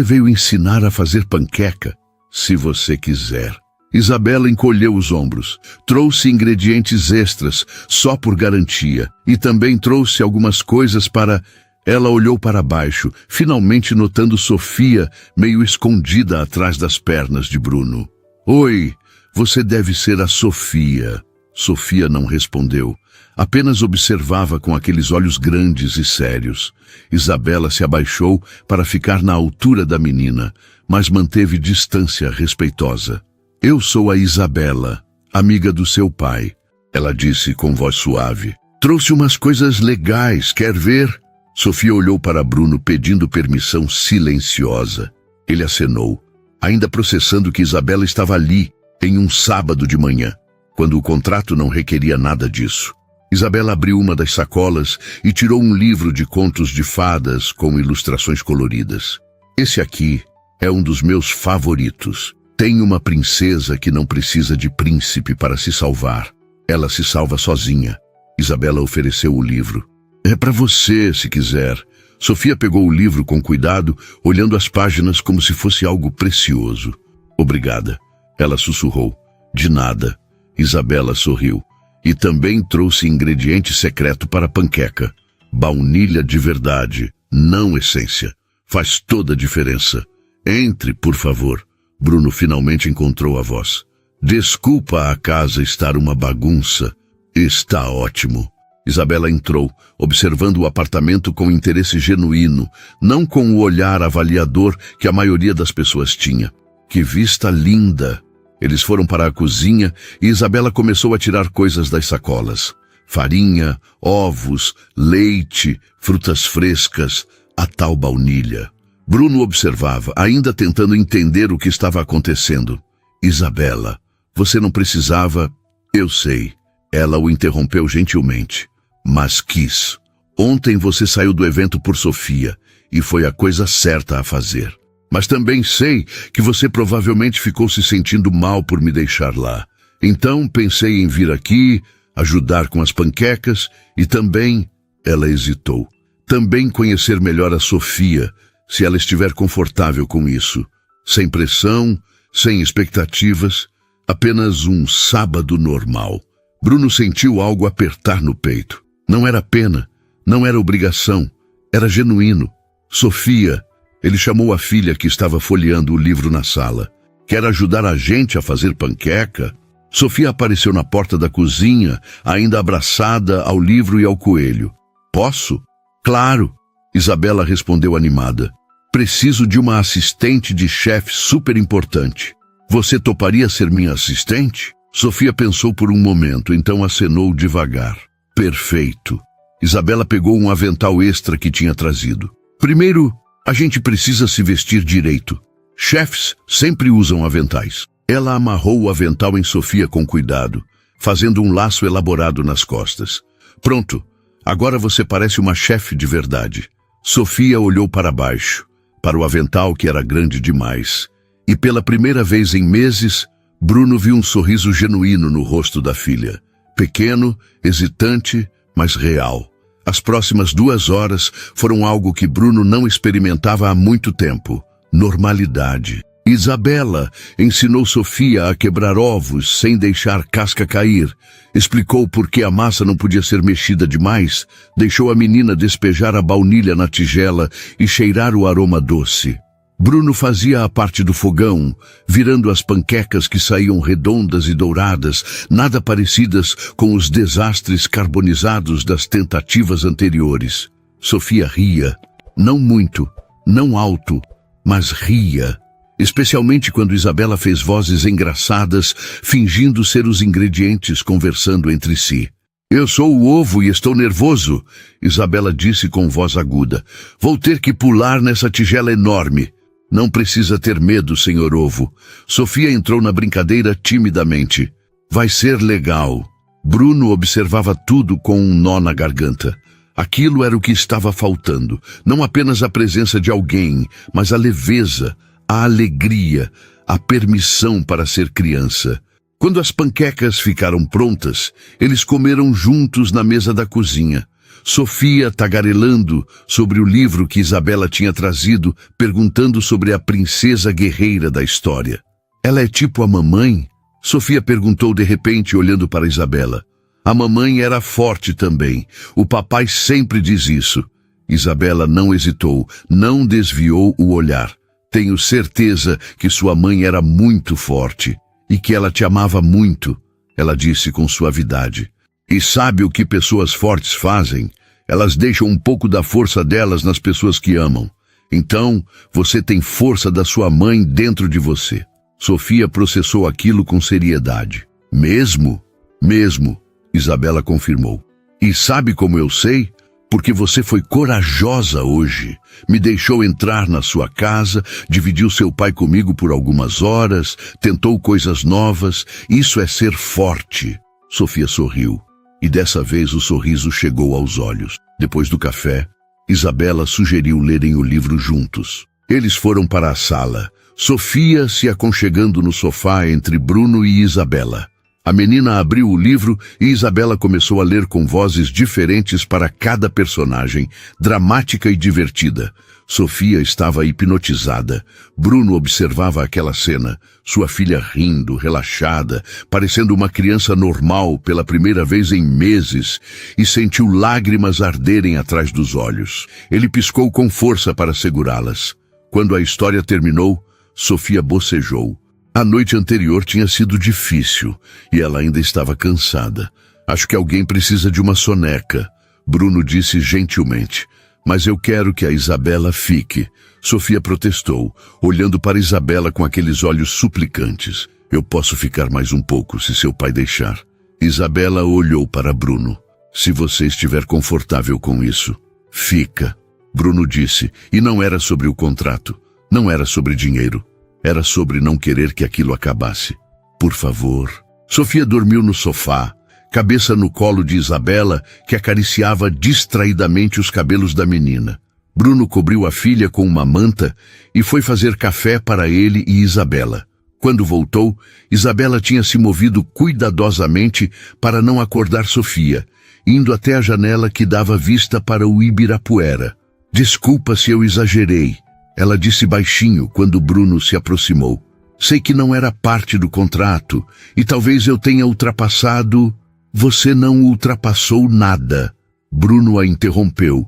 veio ensinar a fazer panqueca? Se você quiser. Isabela encolheu os ombros. Trouxe ingredientes extras, só por garantia. E também trouxe algumas coisas para... Ela olhou para baixo, finalmente notando Sofia meio escondida atrás das pernas de Bruno. Oi, você deve ser a Sofia. Sofia não respondeu. Apenas observava com aqueles olhos grandes e sérios. Isabela se abaixou para ficar na altura da menina, mas manteve distância respeitosa. Eu sou a Isabela, amiga do seu pai, ela disse com voz suave. Trouxe umas coisas legais, quer ver? Sofia olhou para Bruno pedindo permissão silenciosa. Ele acenou, ainda processando que Isabela estava ali, em um sábado de manhã, quando o contrato não requeria nada disso. Isabela abriu uma das sacolas e tirou um livro de contos de fadas com ilustrações coloridas. Esse aqui é um dos meus favoritos. Tem uma princesa que não precisa de príncipe para se salvar. Ela se salva sozinha. Isabela ofereceu o livro. É para você, se quiser. Sofia pegou o livro com cuidado, olhando as páginas como se fosse algo precioso. Obrigada. Ela sussurrou. De nada. Isabela sorriu. E também trouxe ingrediente secreto para a panqueca. Baunilha de verdade, não essência. Faz toda a diferença. Entre, por favor. Bruno finalmente encontrou a voz. Desculpa a casa estar uma bagunça. Está ótimo. Isabela entrou, observando o apartamento com interesse genuíno, não com o olhar avaliador que a maioria das pessoas tinha. Que vista linda! Eles foram para a cozinha e Isabela começou a tirar coisas das sacolas. Farinha, ovos, leite, frutas frescas, a tal baunilha. Bruno observava, ainda tentando entender o que estava acontecendo. Isabela, você não precisava... Eu sei. Ela o interrompeu gentilmente. Mas quis. Ontem você saiu do evento por Sofia, e foi a coisa certa a fazer. Mas também sei que você provavelmente ficou se sentindo mal por me deixar lá. Então pensei em vir aqui, ajudar com as panquecas e também, ela hesitou, também conhecer melhor a Sofia, se ela estiver confortável com isso. Sem pressão, sem expectativas, apenas um sábado normal. Bruno sentiu algo apertar no peito. Não era pena, não era obrigação, era genuíno. Sofia, ele chamou a filha que estava folheando o livro na sala. Quer ajudar a gente a fazer panqueca? Sofia apareceu na porta da cozinha, ainda abraçada ao livro e ao coelho. Posso? Claro, Isabela respondeu animada. Preciso de uma assistente de chefe super importante. Você toparia ser minha assistente? Sofia pensou por um momento, então acenou devagar. Perfeito. Isabela pegou um avental extra que tinha trazido. Primeiro, a gente precisa se vestir direito. Chefes sempre usam aventais. Ela amarrou o avental em Sofia com cuidado, fazendo um laço elaborado nas costas. Pronto, agora você parece uma chefe de verdade. Sofia olhou para baixo, para o avental que era grande demais. E pela primeira vez em meses, Bruno viu um sorriso genuíno no rosto da filha. Pequeno, hesitante, mas real. As próximas 2 horas foram algo que Bruno não experimentava há muito tempo. Normalidade. Isabela ensinou Sofia a quebrar ovos sem deixar casca cair. Explicou por que a massa não podia ser mexida demais. Deixou a menina despejar a baunilha na tigela e cheirar o aroma doce. Bruno fazia a parte do fogão, virando as panquecas que saíam redondas e douradas, nada parecidas com os desastres carbonizados das tentativas anteriores. Sofia ria, não muito, não alto, mas ria. Especialmente quando Isabela fez vozes engraçadas, fingindo ser os ingredientes conversando entre si. Eu sou o ovo e estou nervoso, Isabela disse com voz aguda. Vou ter que pular nessa tigela enorme. Não precisa ter medo, senhor ovo. Sofia entrou na brincadeira timidamente. Vai ser legal. Bruno observava tudo com um nó na garganta. Aquilo era o que estava faltando. Não apenas a presença de alguém, mas a leveza, a alegria, a permissão para ser criança. Quando as panquecas ficaram prontas, eles comeram juntos na mesa da cozinha. Sofia tagarelando sobre o livro que Isabela tinha trazido, perguntando sobre a princesa guerreira da história. Ela é tipo a mamãe? Sofia perguntou de repente, olhando para Isabela. A mamãe era forte também. O papai sempre diz isso. Isabela não hesitou, não desviou o olhar. Tenho certeza que sua mãe era muito forte e que ela te amava muito, ela disse com suavidade. E sabe o que pessoas fortes fazem? Elas deixam um pouco da força delas nas pessoas que amam. Então, você tem força da sua mãe dentro de você. Sofia processou aquilo com seriedade. Mesmo? Mesmo, Isabela confirmou. E sabe como eu sei? Porque você foi corajosa hoje. Me deixou entrar na sua casa, dividiu seu pai comigo por algumas horas, tentou coisas novas. Isso é ser forte. Sofia sorriu. E dessa vez o sorriso chegou aos olhos. Depois do café, Isabela sugeriu lerem o livro juntos. Eles foram para a sala, Sofia se aconchegando no sofá entre Bruno e Isabela. A menina abriu o livro e Isabela começou a ler com vozes diferentes para cada personagem, dramática e divertida. Sofia estava hipnotizada. Bruno observava aquela cena, sua filha rindo, relaxada, parecendo uma criança normal pela primeira vez em meses, e sentiu lágrimas arderem atrás dos olhos. Ele piscou com força para segurá-las. Quando a história terminou, Sofia bocejou. A noite anterior tinha sido difícil e ela ainda estava cansada. Acho que alguém precisa de uma soneca, Bruno disse gentilmente. Mas eu quero que a Isabela fique. Sofia protestou, olhando para Isabela com aqueles olhos suplicantes. Eu posso ficar mais um pouco, se seu pai deixar. Isabela olhou para Bruno. Se você estiver confortável com isso, fica. Bruno disse, e não era sobre o contrato, não era sobre dinheiro. Era sobre não querer que aquilo acabasse. Por favor. Sofia dormiu no sofá, cabeça no colo de Isabela, que acariciava distraidamente os cabelos da menina. Bruno cobriu a filha com uma manta e foi fazer café para ele e Isabela. Quando voltou, Isabela tinha se movido cuidadosamente para não acordar Sofia, indo até a janela que dava vista para o Ibirapuera. Desculpa se eu exagerei, ela disse baixinho quando Bruno se aproximou. Sei que não era parte do contrato e talvez eu tenha ultrapassado... Você não ultrapassou nada. Bruno a interrompeu.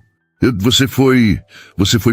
Você foi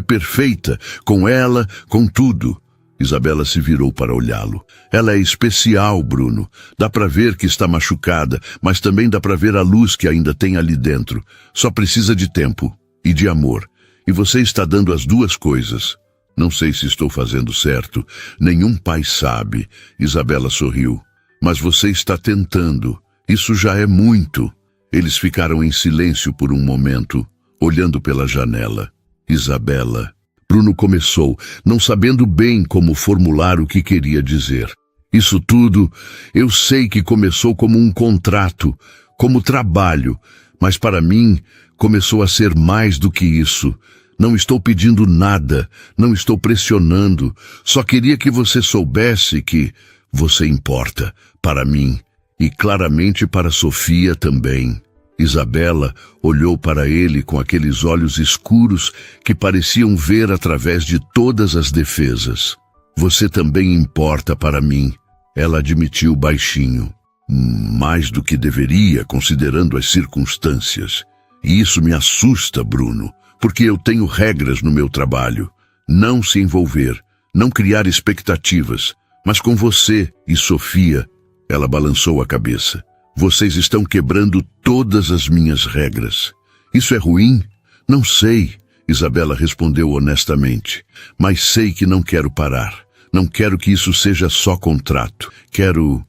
perfeita, com ela, com tudo. Isabela se virou para olhá-lo. Ela é especial, Bruno. Dá para ver que está machucada, mas também dá para ver a luz que ainda tem ali dentro. Só precisa de tempo e de amor. E você está dando as duas coisas. Não sei se estou fazendo certo. Nenhum pai sabe. Isabela sorriu. Mas você está tentando. Isso já é muito. Eles ficaram em silêncio por um momento, olhando pela janela. Isabela. Bruno começou, não sabendo bem como formular o que queria dizer. Isso tudo, eu sei que começou como um contrato, como trabalho, mas para mim começou a ser mais do que isso. Não estou pedindo nada, não estou pressionando, só queria que você soubesse que você importa para mim e claramente para Sofia também. Isabela olhou para ele com aqueles olhos escuros que pareciam ver através de todas as defesas. Você também importa para mim, ela admitiu baixinho. Mais do que deveria, considerando as circunstâncias. E isso me assusta, Bruno, porque eu tenho regras no meu trabalho. Não se envolver, não criar expectativas. Mas com você e Sofia, ela balançou a cabeça. Vocês estão quebrando todas as minhas regras. Isso é ruim? Não sei, Isabela respondeu honestamente. Mas sei que não quero parar. Não quero que isso seja só contrato. Quero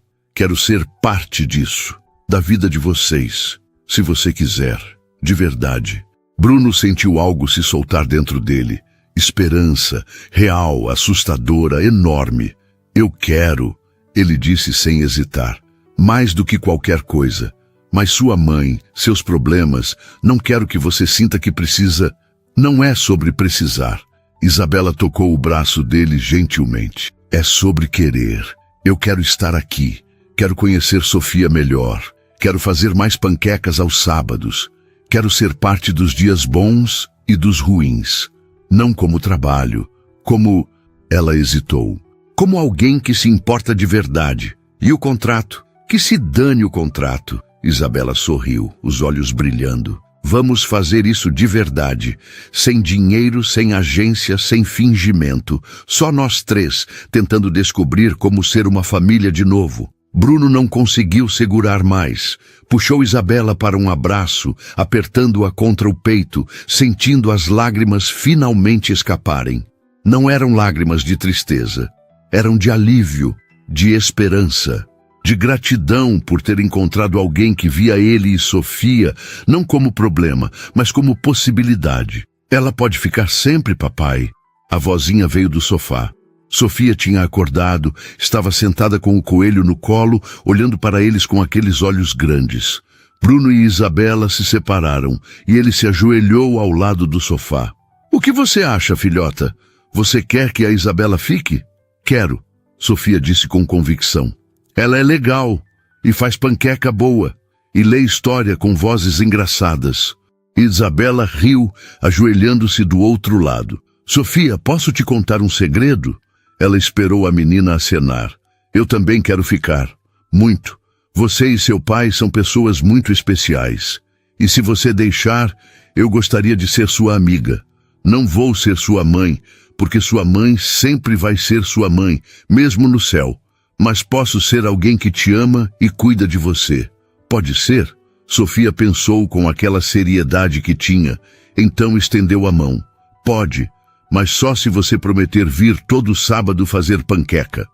ser parte disso, da vida de vocês, se você quiser, de verdade. Bruno sentiu algo se soltar dentro dele. Esperança, real, assustadora, enorme. Eu quero, ele disse sem hesitar. Mais do que qualquer coisa. Mas sua mãe, seus problemas, não quero que você sinta que precisa. Não é sobre precisar. Isabela tocou o braço dele gentilmente. É sobre querer. Eu quero estar aqui. Quero conhecer Sofia melhor. Quero fazer mais panquecas aos sábados. Quero ser parte dos dias bons e dos ruins. Não como trabalho. Como... Ela hesitou. Como alguém que se importa de verdade. E o contrato? Que se dane o contrato. Isabela sorriu, os olhos brilhando. Vamos fazer isso de verdade. Sem dinheiro, sem agência, sem fingimento. Só nós três, tentando descobrir como ser uma família de novo. Bruno não conseguiu segurar mais. Puxou Isabela para um abraço, apertando-a contra o peito, sentindo as lágrimas finalmente escaparem. Não eram lágrimas de tristeza. Eram de alívio, de esperança. De gratidão por ter encontrado alguém que via ele e Sofia não como problema, mas como possibilidade. Ela pode ficar sempre, papai. A vozinha veio do sofá. Sofia tinha acordado, estava sentada com o coelho no colo, olhando para eles com aqueles olhos grandes. Bruno e Isabela se separaram e ele se ajoelhou ao lado do sofá. O que você acha, filhota? Você quer que a Isabela fique? Quero, Sofia disse com convicção. Ela é legal, e faz panqueca boa, e lê história com vozes engraçadas. Isabela riu, ajoelhando-se do outro lado. Sofia, posso te contar um segredo? Ela esperou a menina acenar. Eu também quero ficar. Muito. Você e seu pai são pessoas muito especiais. E se você deixar, eu gostaria de ser sua amiga. Não vou ser sua mãe, porque sua mãe sempre vai ser sua mãe, mesmo no céu. Mas posso ser alguém que te ama e cuida de você. Pode ser? Sofia pensou com aquela seriedade que tinha, então estendeu a mão. Pode, mas só se você prometer vir todo sábado fazer panqueca.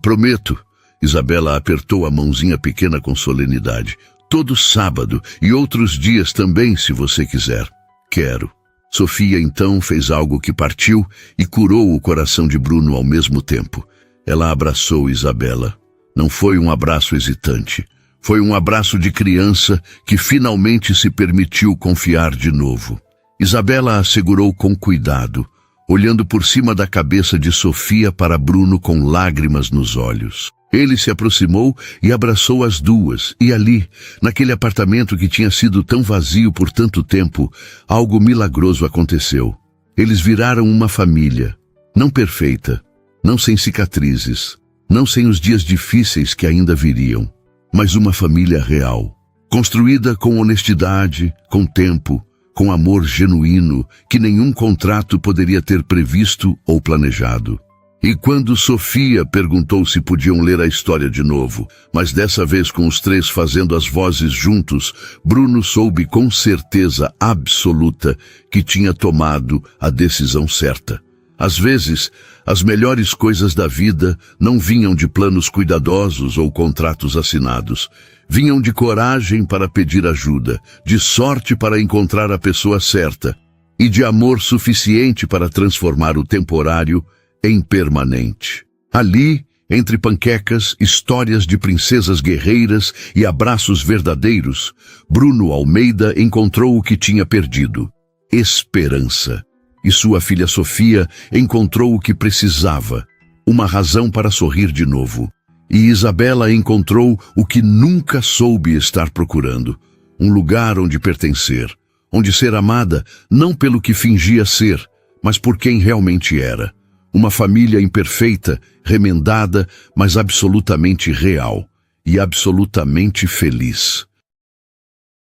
Prometo. Isabela apertou a mãozinha pequena com solenidade. Todo sábado e outros dias também, se você quiser. Quero. Sofia então fez algo que partiu e curou o coração de Bruno ao mesmo tempo. Ela abraçou Isabela. Não foi um abraço hesitante. Foi um abraço de criança que finalmente se permitiu confiar de novo. Isabela a segurou com cuidado, olhando por cima da cabeça de Sofia para Bruno com lágrimas nos olhos. Ele se aproximou e abraçou as duas, e ali, naquele apartamento que tinha sido tão vazio por tanto tempo, algo milagroso aconteceu. Eles viraram uma família, não perfeita, não sem cicatrizes, não sem os dias difíceis que ainda viriam, mas uma família real, construída com honestidade, com tempo, com amor genuíno que nenhum contrato poderia ter previsto ou planejado. E quando Sofia perguntou se podiam ler a história de novo, mas dessa vez com os três fazendo as vozes juntos, Bruno soube com certeza absoluta que tinha tomado a decisão certa. Às vezes, as melhores coisas da vida não vinham de planos cuidadosos ou contratos assinados. Vinham de coragem para pedir ajuda, de sorte para encontrar a pessoa certa e de amor suficiente para transformar o temporário em permanente. Ali, entre panquecas, histórias de princesas guerreiras e abraços verdadeiros, Bruno Almeida encontrou o que tinha perdido: esperança. E sua filha Sofia encontrou o que precisava: uma razão para sorrir de novo. E Isabela encontrou o que nunca soube estar procurando: um lugar onde pertencer, onde ser amada não pelo que fingia ser, mas por quem realmente era. Uma família imperfeita, remendada, mas absolutamente real e absolutamente feliz.